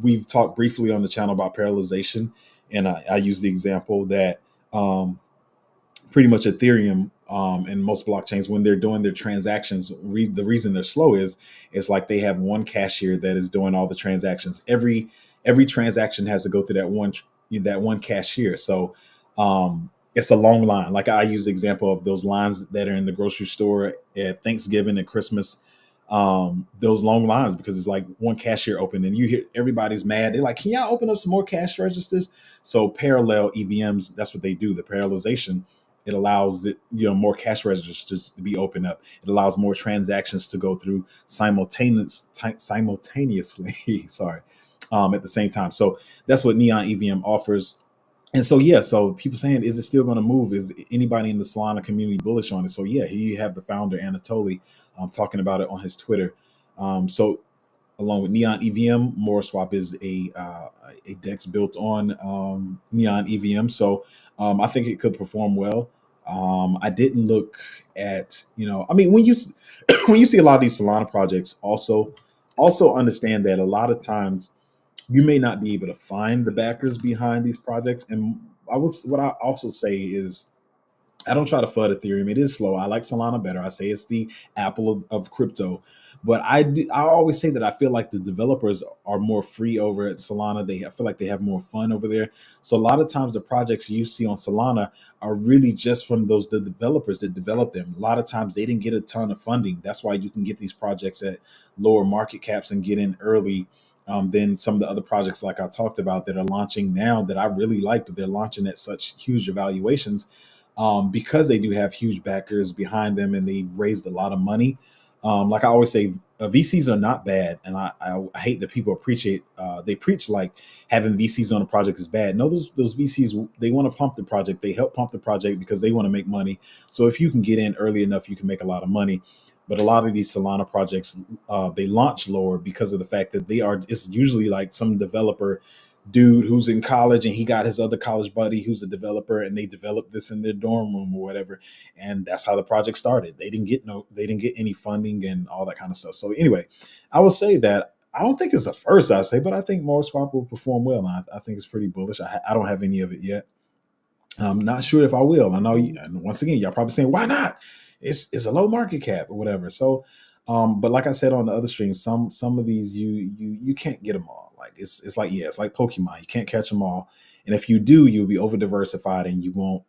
We've talked briefly on the channel about parallelization, and I use the example that um, pretty much Ethereum and most blockchains, when they're doing their transactions, the reason they're slow is it's like they have one cashier that is doing all the transactions. Every transaction has to go through that one cashier. So it's a long line. Like, I use the example of those lines that are in the grocery store at Thanksgiving and Christmas. Those long lines, because it's like one cashier open and you hear everybody's mad. They're like, can y'all open up some more cash registers? So parallel EVMs, that's what they do. The parallelization, it allows more cash registers to be opened up. It allows more transactions to go through simultaneously. Sorry, at the same time. So that's what Neon EVM offers. And so yeah, so people saying, is it still going to move? Is anybody in the Solana community bullish on it? So yeah, here you have the founder Anatoly talking about it on his Twitter. So along with Neon EVM, MoreSwap is a DEX built on Neon EVM. So I think it could perform well. I didn't look at, I mean, when you when you see a lot of these Solana projects, also understand that a lot of times you may not be able to find the backers behind these projects. And what I also say is I don't try to FUD Ethereum. It is slow. I like Solana better. I say it's the Apple of crypto. But I always say that I feel like the developers are more free over at Solana. I feel like they have more fun over there. So a lot of times the projects you see on Solana are really just from the developers that develop them. A lot of times they didn't get a ton of funding. That's why you can get these projects at lower market caps and get in early than some of the other projects like I talked about that are launching now that I really like, but they're launching at such huge evaluations because they do have huge backers behind them and they raised a lot of money. Like I always say, VCs are not bad, and I hate that people appreciate they preach like having VCs on a project is bad. No, those VCs, they want to pump the project. They help pump the project because they want to make money. So if you can get in early enough, you can make a lot of money. But a lot of these Solana projects, they launch lower because of the fact that they are. It's usually like some developer dude who's in college and he got his other college buddy who's a developer and they developed this in their dorm room or whatever, and that's how the project started. They didn't get any funding and all that kind of stuff. So anyway, I will say that I don't think it's the first I'd say, but I think Morris Swap will perform well, and I think it's pretty bullish. I don't have any of it yet. I'm not sure if I will. I know, and once again, y'all probably saying, why not? It's a low market cap or whatever. So, but like I said on the other stream, some of these you can't get them all. Like it's like, yeah, it's like Pokemon. You can't catch them all, and if you do, you'll be over diversified and you won't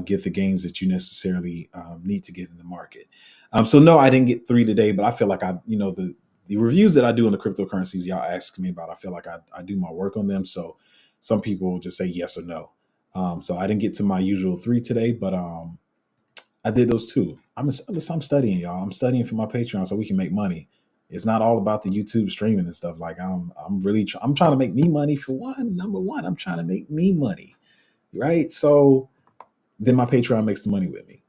get the gains that you necessarily need to get in the market. So no, I didn't get three today, but I feel like the reviews that I do on the cryptocurrencies y'all ask me about, I feel like I do my work on them. So some people just say yes or no. So I didn't get to my usual three today, but I did those two. I'm studying, y'all. I'm studying for my Patreon so we can make money. It's not all about the YouTube streaming and stuff. Like I'm really I'm trying to make me money for one. Number one, I'm trying to make me money, right? So then my Patreon makes the money with me,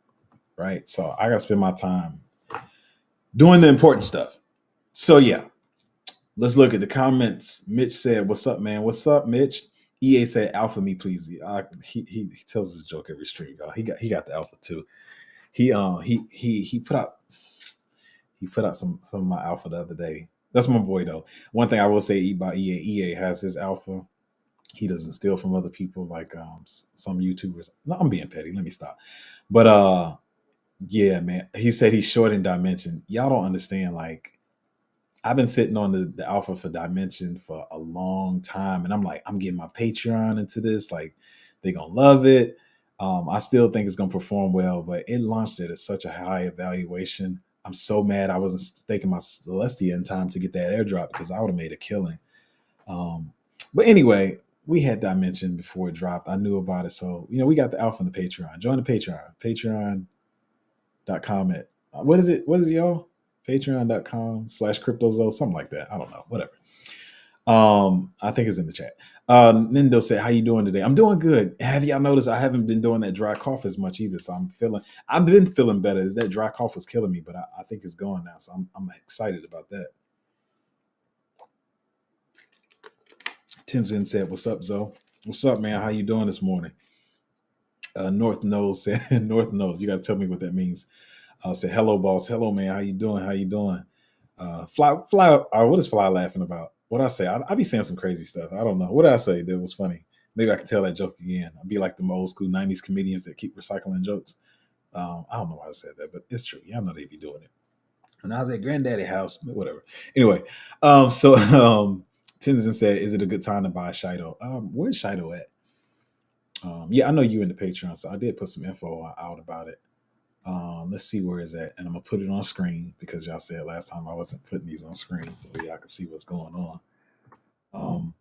right? So I gotta spend my time doing the important stuff. So yeah, let's look at the comments. Mitch said, "What's up, man? What's up, Mitch?" EA said, "Alpha me, please." He tells us a joke every stream, y'all. He got the alpha too. He put out some of my alpha the other day. That's my boy though. One thing I will say about EA, EA has his alpha. He doesn't steal from other people like some YouTubers. No, I'm being petty. Let me stop. But yeah, man. He said he's short in dimension. Y'all don't understand. Like I've been sitting on the alpha for Dimension for a long time, and I'm like, I'm getting my Patreon into this. Like, they're gonna love it. I still think it's gonna perform well, but it launched it at such a high evaluation. I'm so mad I wasn't staking my Celestia in time to get that airdrop because I would have made a killing. Um, but anyway, we had Dimension before it dropped. I knew about it, so we got the alpha on the Patreon. Join the Patreon. Patreon.com at what is it? What is it, y'all? Patreon.com/cryptozo, something like that. I don't know, whatever. I think it's in the chat. Nindo said, "How you doing today?" I'm doing good. Have y'all noticed I haven't been doing that dry cough as much either? So I've been feeling better. Is that dry cough was killing me, but I think it's gone now. So I'm excited about that. Tenzin said, "What's up, Zoe? What's up, man? How you doing this morning?" North Nose said, "North Nose. You got to tell me what that means." Say, "Hello, boss. Hello, man. How you doing? How you doing?" Fly. What is Fly laughing about? What I say? I be saying some crazy stuff. I don't know. What did I say that was funny? Maybe I can tell that joke again. I'll be like the old school '90s comedians that keep recycling jokes. I don't know why I said that, but it's true. Y'all know they be doing it. And I was at Granddaddy house, whatever. Anyway, so Tenzin said, "Is it a good time to buy Shido?" Where's Shido at? Yeah, I know you in the Patreon, so I did put some info out about it. Let's see where it's at, and I'm gonna put it on screen because y'all said last time I wasn't putting these on screen so y'all can see what's going on.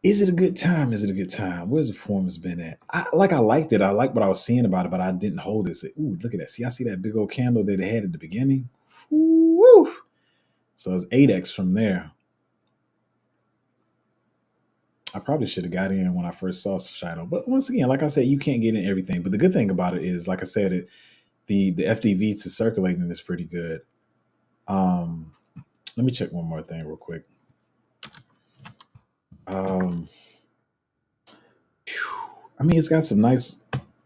Is it a good time? Is it a good time? Where's the performance been at? I liked it. I liked what I was seeing about it, but I didn't hold it. Ooh, look at that. See, I see that big old candle that they had at the beginning. Woo! So it's 8x from there. I probably should have got in when I first saw Shadow. But once again, like I said, you can't get in everything. But the good thing about it is, like I said, the FDV to circulating is pretty good. Let me check one more thing real quick. I mean, it's got some nice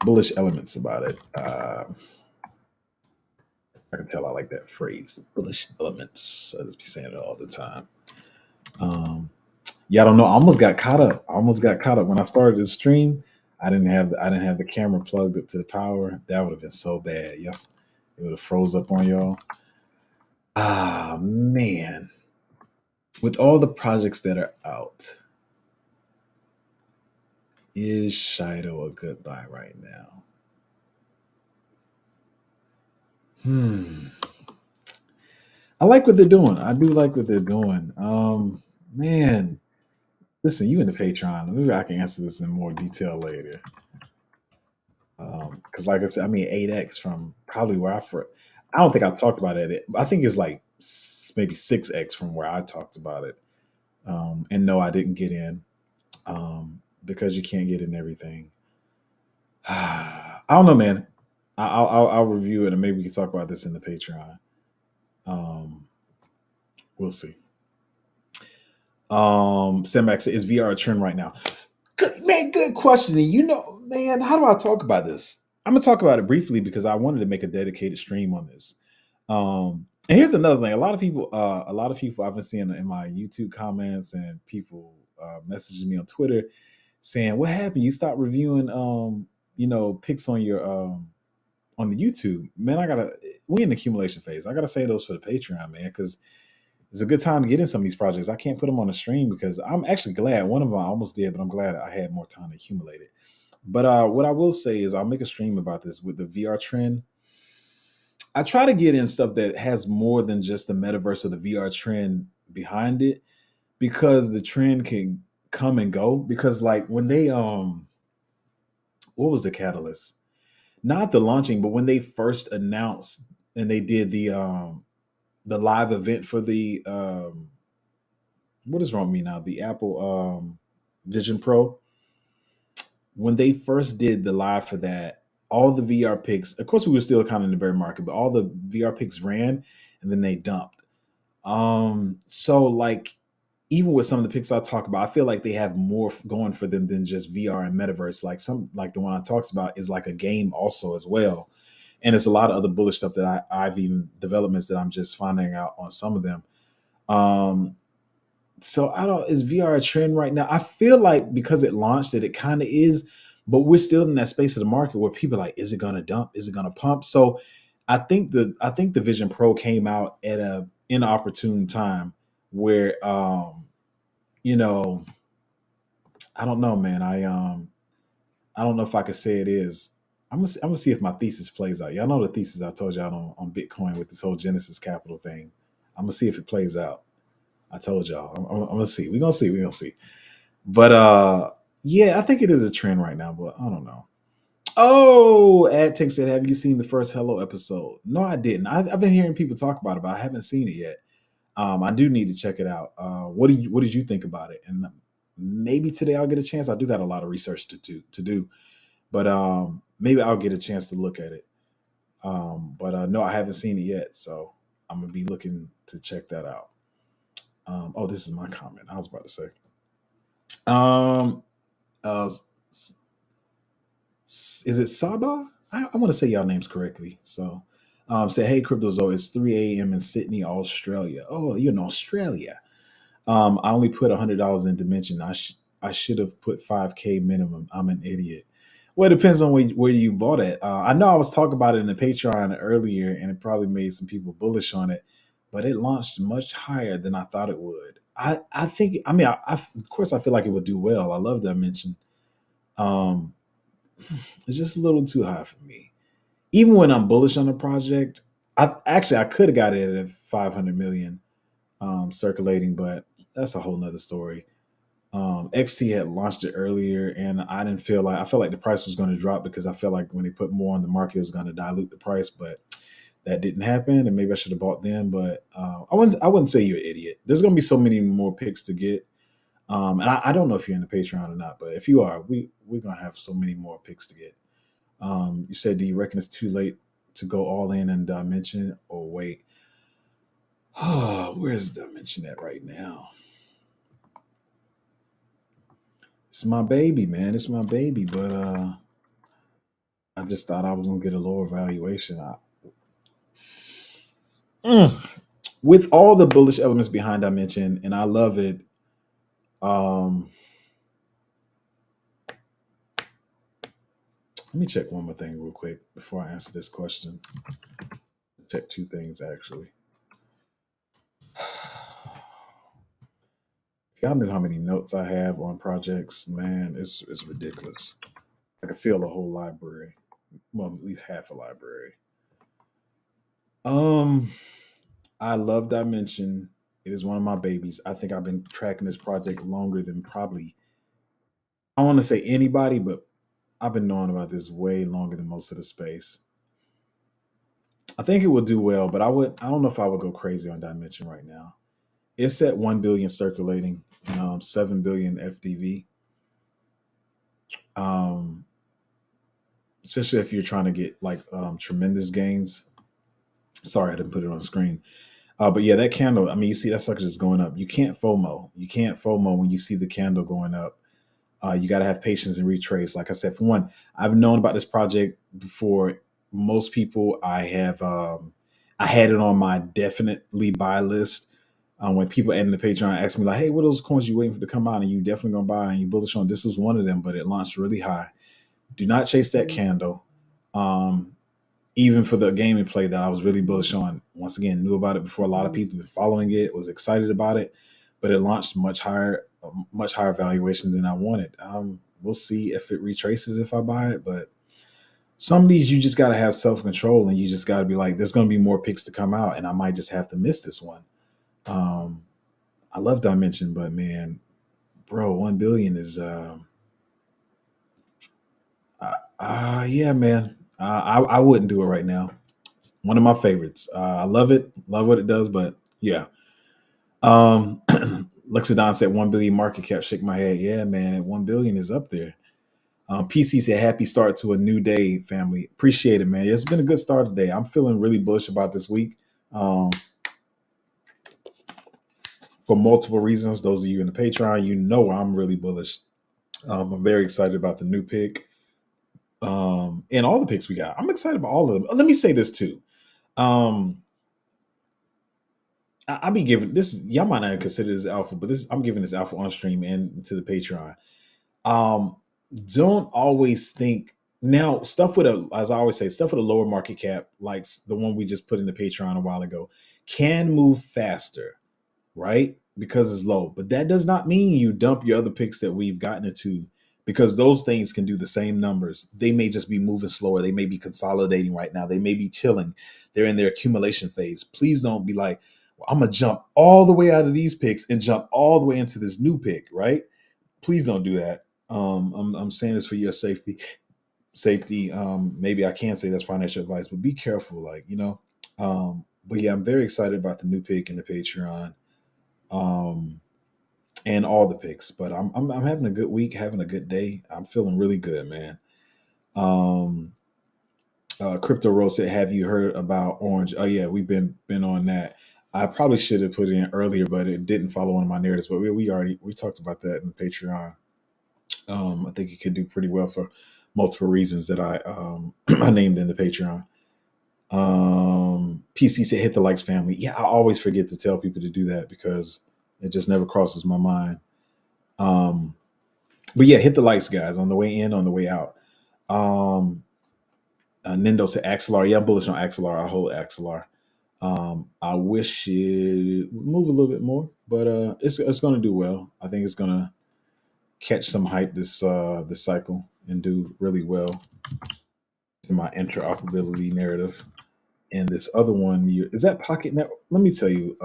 bullish elements about it. I can tell I like that phrase, bullish elements. I just be saying it all the time. Um, yeah, I don't know. I almost got caught up. I almost got caught up when I started the stream. I didn't have the camera plugged up to the power. That would have been so bad. Yes, it would have froze up on y'all. Ah man, with all the projects that are out, is Shido a good buy right now? Hmm. I like what they're doing. I do like what they're doing. Man, listen, you in the Patreon. Maybe I can answer this in more detail later. Because, like I said, I mean, 8x from probably where I first. I don't think I talked about it. I think it's like maybe 6x from where I talked about it. And no, I didn't get in because you can't get in everything. I don't know, man. I'll review it and maybe we can talk about this in the Patreon. Um, we'll see. Sandmax is VR a trend right now? Good man, good question. And man, how do I talk about this? I'm gonna talk about it briefly because I wanted to make a dedicated stream on this. And here's another thing: a lot of people I've been seeing in my YouTube comments and people messaging me on Twitter saying, "What happened? You stopped reviewing, picks on the YouTube." Man, we in the accumulation phase. I gotta say those for the Patreon, man, because it's a good time to get in some of these projects. I can't put them on the stream because I'm actually glad one of them I almost did, but I'm glad I had more time to accumulate it. But what I will say is I'll make a stream about this with the VR trend. I try to get in stuff that has more than just the metaverse or the VR trend behind it because the trend can come and go. Because like when they what was the catalyst? Not the launching, but when they first announced and they did the live event for the what is wrong with me now? The Apple Vision Pro. When they first did the live for that, all the VR picks, of course, we were still kind of in the bear market, but all the VR picks ran and then they dumped. So like even with some of the picks I talk about, I feel like they have more going for them than just VR and metaverse. Like the one I talked about is like a game also as well. And it's a lot of other bullish stuff that I've even developments that I'm just finding out on some of them. Um, so I don't is VR a trend right now? I feel like because it launched that it kind of is, but we're still in that space of the market where people are like, is it gonna dump? Is it gonna pump? So I think the Vision Pro came out at a inopportune time where you know, I don't know, man. I don't know if I could say it is. I'm gonna see if my thesis plays out. Y'all know the thesis I told y'all on Bitcoin with this whole Genesis Capital thing. I'm gonna see if it plays out. I told y'all. I'm gonna see. We're gonna see. We're gonna see. But yeah, I think it is a trend right now, but I don't know. Oh, AdTech said, "Have you seen the first Hello episode?" No, I didn't. I've been hearing people talk about it, but I haven't seen it yet. I do need to check it out. What did you think about it? And maybe today I'll get a chance. I do got a lot of research to do, but maybe I'll get a chance to look at it. But no, I haven't seen it yet, so I'm gonna be looking to check that out. Oh, this is my comment. I was about to say. Um, uh, is it Saba? I want to say y'all names correctly. So, say, hey, Cryptozo, it's 3 a.m. in Sydney, Australia. Oh, you're in Australia. I only put $100 in Dimension. I should have put 5K minimum. I'm an idiot. Well, it depends on where you bought it. I know I was talking about it in the Patreon earlier, and it probably made some people bullish on it, but it launched much higher than I thought it would. I think. I mean, of course I feel like it would do well. I love Dimension. Um, it's just a little too high for me. Even when I'm bullish on a project, I could have got it at 500 million circulating, but that's a whole nother story. XT had launched it earlier, and I felt like the price was going to drop because I felt like when they put more on the market, it was going to dilute the price, but that didn't happen, and maybe I should have bought then. But I wouldn't say you're an idiot. There's going to be so many more picks to get. And I don't know if you're in the Patreon or not, but if you are, we're gonna have so many more picks to get. You said, do you reckon it's too late to go all in and Dimension or wait? Oh, where's Dimension at right now? It's my baby, man. It's my baby, but I just thought I was gonna get a lower valuation. Mm. With all the bullish elements behind I mentioned, and I love it. Um, Let me check one more thing real quick before I answer this question. Check two things actually. If y'all knew how many notes I have on projects, man, it's ridiculous. I could fill a whole library. Well, at least half a library. Um, I love Dimension. It is one of my babies. I think I've been tracking this project longer than probably I want to say anybody, but I've been knowing about this way longer than most of the space. I think it will do well, but I don't know if I would go crazy on Dimension right now. It's at 1 billion circulating and 7 billion FDV. Um, Especially if you're trying to get like tremendous gains. Sorry, I didn't put it on the screen. But yeah, that candle, I mean, you see that sucker just going up. You can't FOMO. You can't FOMO when you see the candle going up. You got to have patience and retrace. Like I said, for one, I've known about this project before most people. I had it on my definitely buy list. When people add in the Patreon ask me like, "Hey, what are those coins you waiting for to come out and you definitely gonna buy and you bullish on?" This was one of them, but it launched really high. Do not chase that candle. Um, Even for the gaming play that I was really bullish on. Once again, knew about it before a lot of people been following it, was excited about it, but it launched much higher valuation than I wanted. We'll see if it retraces if I buy it, but some of these you just got to have self control and you just got to be like, there's going to be more picks to come out, and I might just have to miss this one. Um, I love Dimension, but man, bro, 1 billion is yeah, man. I wouldn't do it right now. One of my favorites. I love it, love what it does, but yeah. Lexodon said 1 billion market cap. Shake my head. Yeah, man, 1 billion is up there. PC said happy start to a new day, family. Appreciate it, man. It's been a good start today. I'm feeling really bullish about this week. Um, for multiple reasons. Those of you in the Patreon, you know I'm really bullish. I'm very excited about the new pick. And all the picks we got. I'm excited about all of them. Let me say this too. Um, I be giving this. Y'all might not consider this alpha, but this I'm giving this alpha on stream and to the Patreon. Um, don't always think now stuff with a, as I always say, stuff with a lower market cap, like the one we just put in the Patreon a while ago, can move faster, right? Because it's low. But that does not mean you dump your other picks that we've gotten into because those things can do the same numbers. They may just be moving slower. They may be consolidating right now. They may be chilling. They're in their accumulation phase. Please don't be like, well, I'm going to jump all the way out of these picks and jump all the way into this new pick, right? Please don't do that. I'm saying this for your safety. Safety. Maybe I can't say that's financial advice, but be careful. Like but yeah, I'm very excited about the new pick in the Patreon. Um, and all the picks. But I'm having a good week, having a good day. I'm feeling really good, man. Um, Crypto Rose said, "Have you heard about Orange?" Oh yeah, we've been on that. I probably should have put it in earlier, but it didn't follow one of my narratives. But we talked about that in the Patreon. I think it could do pretty well for multiple reasons that I I named in the Patreon. PC said, "Hit the likes, family." Yeah, I always forget to tell people to do that because it just never crosses my mind. Um, but yeah, hit the likes, guys, on the way in, on the way out. Um, Nindo said Axelar. Yeah, I'm bullish on Axelar. I hold Axelar. I wish it would move a little bit more, but it's going to do well. I think it's going to catch some hype this cycle and do really well in my interoperability narrative. And this other one, is that Pocket Network? Let me tell you,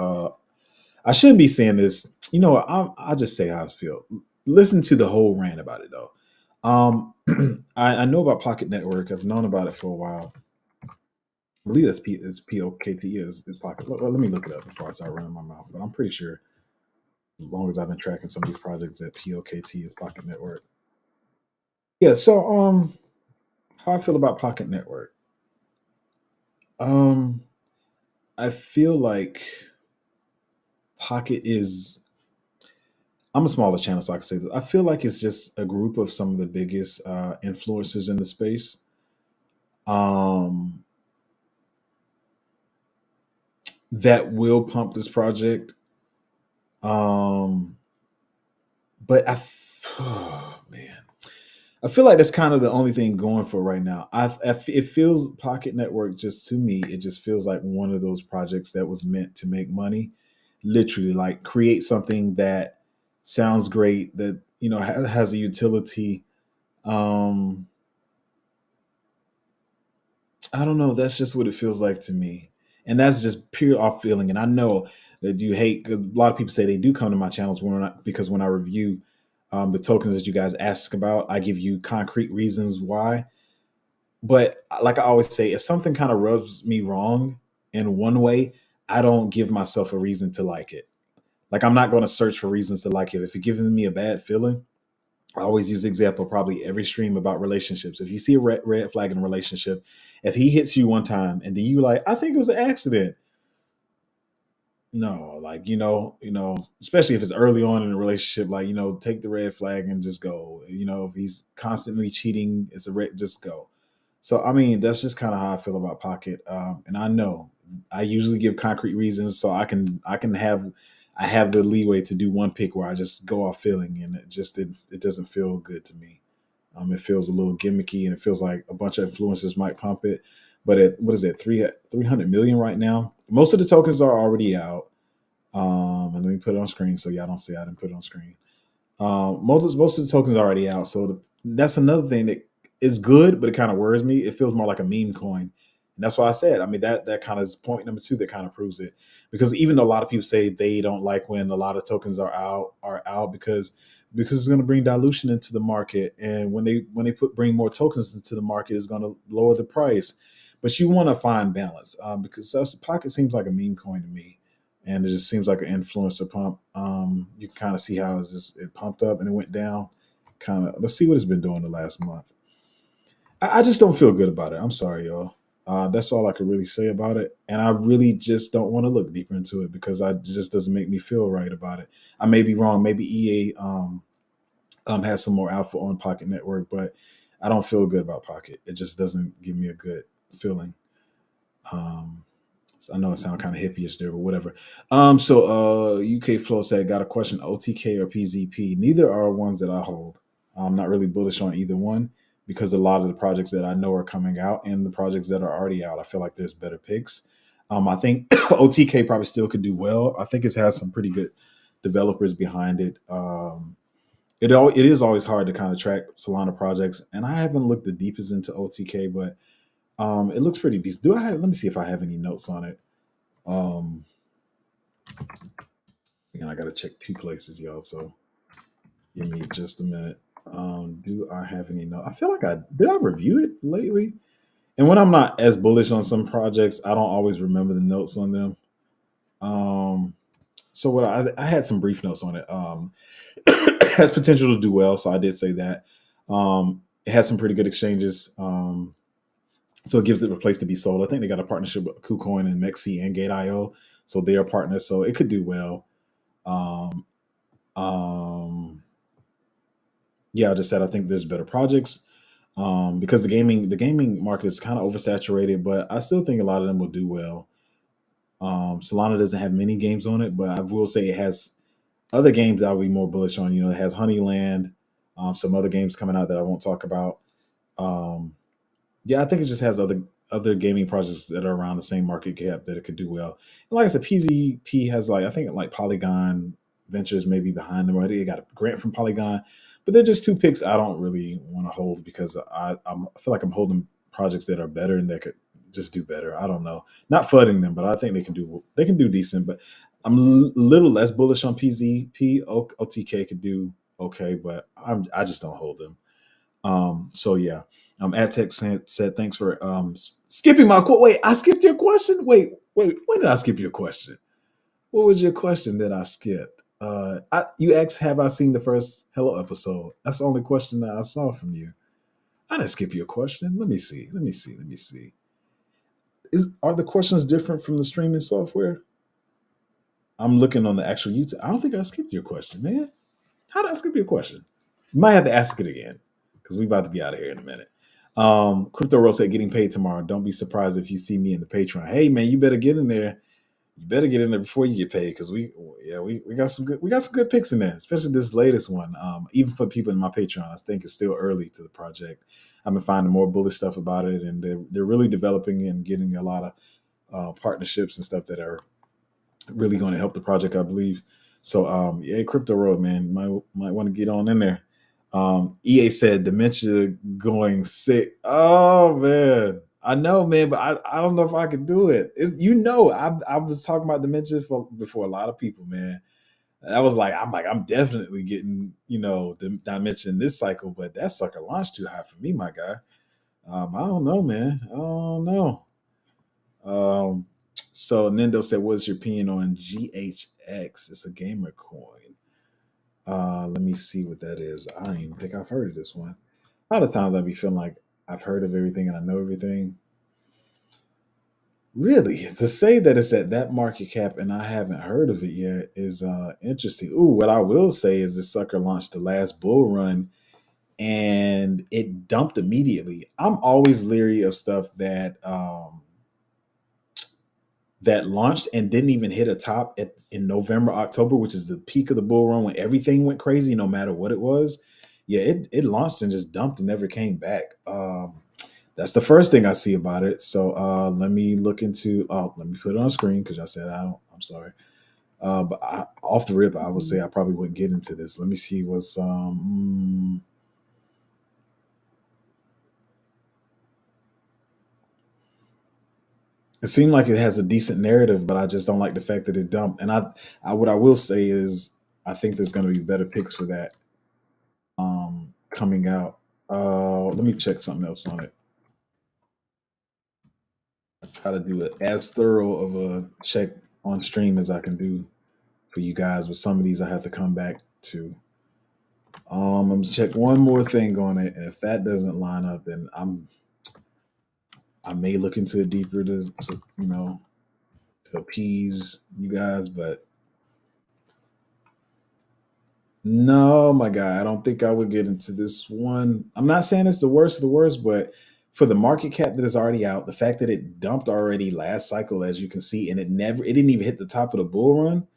I shouldn't be saying this. You know, I'll just say how I feel. Listen to the whole rant about it though. I know about Pocket Network. I've known about it for a while. I believe that's POKT is Pocket. Let me look it up before I start running my mouth. But I'm pretty sure as long as I've been tracking some of these projects, that POKT is Pocket Network. Yeah. So how I feel about Pocket Network. Um, I feel like Pocket is. I'm a smaller channel, so I can say this. I feel like it's just a group of some of the biggest influencers in the space. um, that will pump this project. Um, but oh, man, I feel like that's kind of the only thing going for right now. It feels Pocket Network just to me. It just feels like one of those projects that was meant to make money, literally, like create something that sounds great, that has a utility. Um, I don't know. That's just what it feels like to me, and that's just pure off feeling. And I know that you hate. 'Cause a lot of people say they do come to my channels because when I review the tokens that you guys ask about, I give you concrete reasons why. But like I always say, if something kind of rubs me wrong in one way, I don't give myself a reason to like it. Like I'm not going to search for reasons to like it. If it gives me a bad feeling, I always use the example probably every stream about relationships. If you see a red flag in a relationship, if he hits you one time and then you like, I think it was an accident. No, like especially if it's early on in a relationship, like take the red flag and just go. If he's constantly cheating, it's a red, just go. So I mean, that's just kind of how I feel about Pocket. And I know I usually give concrete reasons, so I have the leeway to do one pick where I just go off feeling, and it doesn't feel good to me. It feels a little gimmicky, and it feels like a bunch of influencers might pump it. But at what is it, 300 million right now? Most of the tokens are already out. And let me put it on screen so y'all don't see I didn't put it on screen. Most of the tokens are already out, so that's another thing that is good, but it kind of worries me. It feels more like a meme coin, and that's why I said. I mean, that kind of is point number two that kind of proves it. Because even though a lot of people say they don't like when a lot of tokens are out because it's going to bring dilution into the market, and when they bring more tokens into the market, it's going to lower the price. But you want to find balance because Pocket seems like a meme coin to me, and it just seems like an influencer pump. You can kind of see how it pumped up and it went down. Kind of, let's see what it's been doing the last month. I just don't feel good about it. I'm sorry, y'all. That's all I could really say about it, and I really just don't want to look deeper into it because it just doesn't make me feel right about it. I may be wrong. Maybe EA has some more alpha on Pocket Network, but I don't feel good about Pocket. It just doesn't give me a good feeling. Um, I know it sounds kind of hippie-ish there, but whatever. UK Flow said, got a question, OTK or PZP? Neither are ones that I hold. I'm not really bullish on either one because a lot of the projects that I know are coming out and the projects that are already out, I feel like there's better picks. I think OTK probably still could do well. I think it has some pretty good developers behind it. It is always hard to kind of track Solana projects, and I haven't looked the deepest into OTK, but it looks pretty decent. Let me see if I have any notes on it. Um, and I got to check two places, y'all. So give me just a minute. Do I have any notes? I feel like I review it lately? And when I'm not as bullish on some projects, I don't always remember the notes on them. Um, so what I had some brief notes on it. It has potential to do well, so I did say that. It has some pretty good exchanges. So it gives it a place to be sold. I think they got a partnership with KuCoin and Mexi and Gate.io, so they are partners. So it could do well. Um, um, yeah, I just said I think there's better projects because the gaming market is kind of oversaturated, but I still think a lot of them will do well. Solana doesn't have many games on it, but I will say it has other games I'll be more bullish on. It has Honeyland, some other games coming out that I won't talk about. Um, Yeah, I think it just has other gaming projects that are around the same market cap that it could do well. And like I said, PZP has I think like Polygon Ventures maybe behind them. Right, they got a grant from Polygon, but they're just two picks I don't really want to hold because I feel like I'm holding projects that are better and that could just do better. I don't know, not fudding them, but I think they can do decent. But I'm a little less bullish on PZP. OTK could do okay, but I just don't hold them. So yeah. AdTech said thanks for skipping my quote. Wait, I skipped your question. Wait. When did I skip your question? What was your question that I skipped? You asked, have I seen the first Hello episode? That's the only question that I saw from you. I didn't skip your question. Let me see. Are the questions different from the streaming software? I'm looking on the actual YouTube. I don't think I skipped your question, man. How did I skip your question? You might have to ask it again because we about to be out of here in a minute. Crypto Rose said getting paid tomorrow. Don't be surprised if you see me in the Patreon. Hey man, you better get in there. You better get in there before you get paid because we got some good picks in there, especially this latest one. Even for people in my Patreon, I think it's still early to the project. I've been finding more bullish stuff about it, and they're really developing and getting a lot of partnerships and stuff that are really going to help the project, I believe. So yeah, Crypto Road, man, might want to get on in there. EA said dementia going sick. Oh man. I know, man, but I don't know if I could do it. I was talking about dementia for before a lot of people, man. I was like, I'm definitely getting, the dementia in this cycle, but that sucker launched too high for me, my guy. I don't know, man. I don't know. Um, so Nendo said, "What's your opinion on GHX? It's a gamer coin." Let me see what that is. I don't even think I've heard of this one. A lot of times I be feeling like I've heard of everything and I know everything. Really, to say that it's at that market cap and I haven't heard of it yet is interesting. Ooh, what I will say is this sucker launched the last bull run and it dumped immediately. I'm always leery of stuff that launched and didn't even hit a top in November, October, which is the peak of the bull run when everything went crazy, no matter what it was. Yeah, it launched and just dumped and never came back. That's the first thing I see about it. So let me look into. Oh, let me put it on screen because I said I don't. I'm sorry. Off the rip, I would say I probably wouldn't get into this. Let me see what's. It seemed like it has a decent narrative, but I just don't like the fact that it dumped. And what I will say is, I think there's going to be better picks for that coming out. Let me check something else on it. I try to do it as thorough of a check on stream as I can do for you guys. But some of these I have to come back to. I'm gonna check one more thing on it, and if that doesn't line up, then I may look into it deeper to appease you guys, but no, my guy, I don't think I would get into this one. I'm not saying it's the worst of the worst, but for the market cap that is already out, the fact that it dumped already last cycle, as you can see, and it didn't even hit the top of the bull run.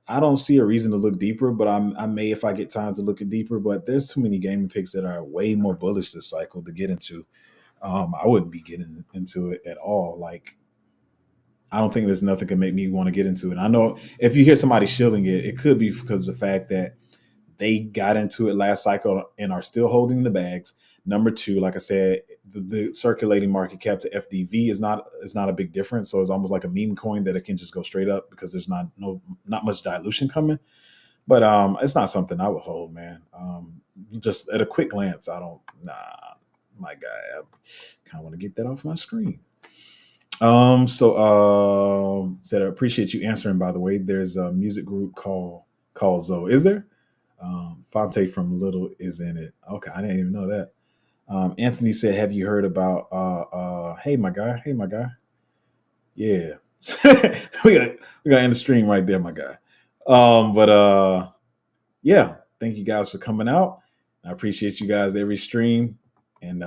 I don't see a reason to look deeper, but I may if I get time to look it deeper. But there's too many gaming picks that are way more bullish this cycle to get into. I wouldn't be getting into it at all. Like I don't think there's nothing can make me want to get into it. I know if you hear somebody shilling it, it could be because of the fact that they got into it last cycle and are still holding the bags. Number two, like I said, the circulating market cap to FDV is not a big difference. So it's almost like a meme coin that it can just go straight up because there's not much dilution coming. But it's not something I would hold, man. Just at a quick glance, I don't. Nah, my guy, I kind of want to get that off my screen. Said I appreciate you answering. By the way, there's a music group called Zoe. Is there? Fonte from Little is in it. Okay, I didn't even know that. Anthony said, "Have you heard about?" Hey, my guy. Hey, my guy. Yeah, we got end the stream right there, my guy. But yeah, thank you guys for coming out. I appreciate you guys every stream, and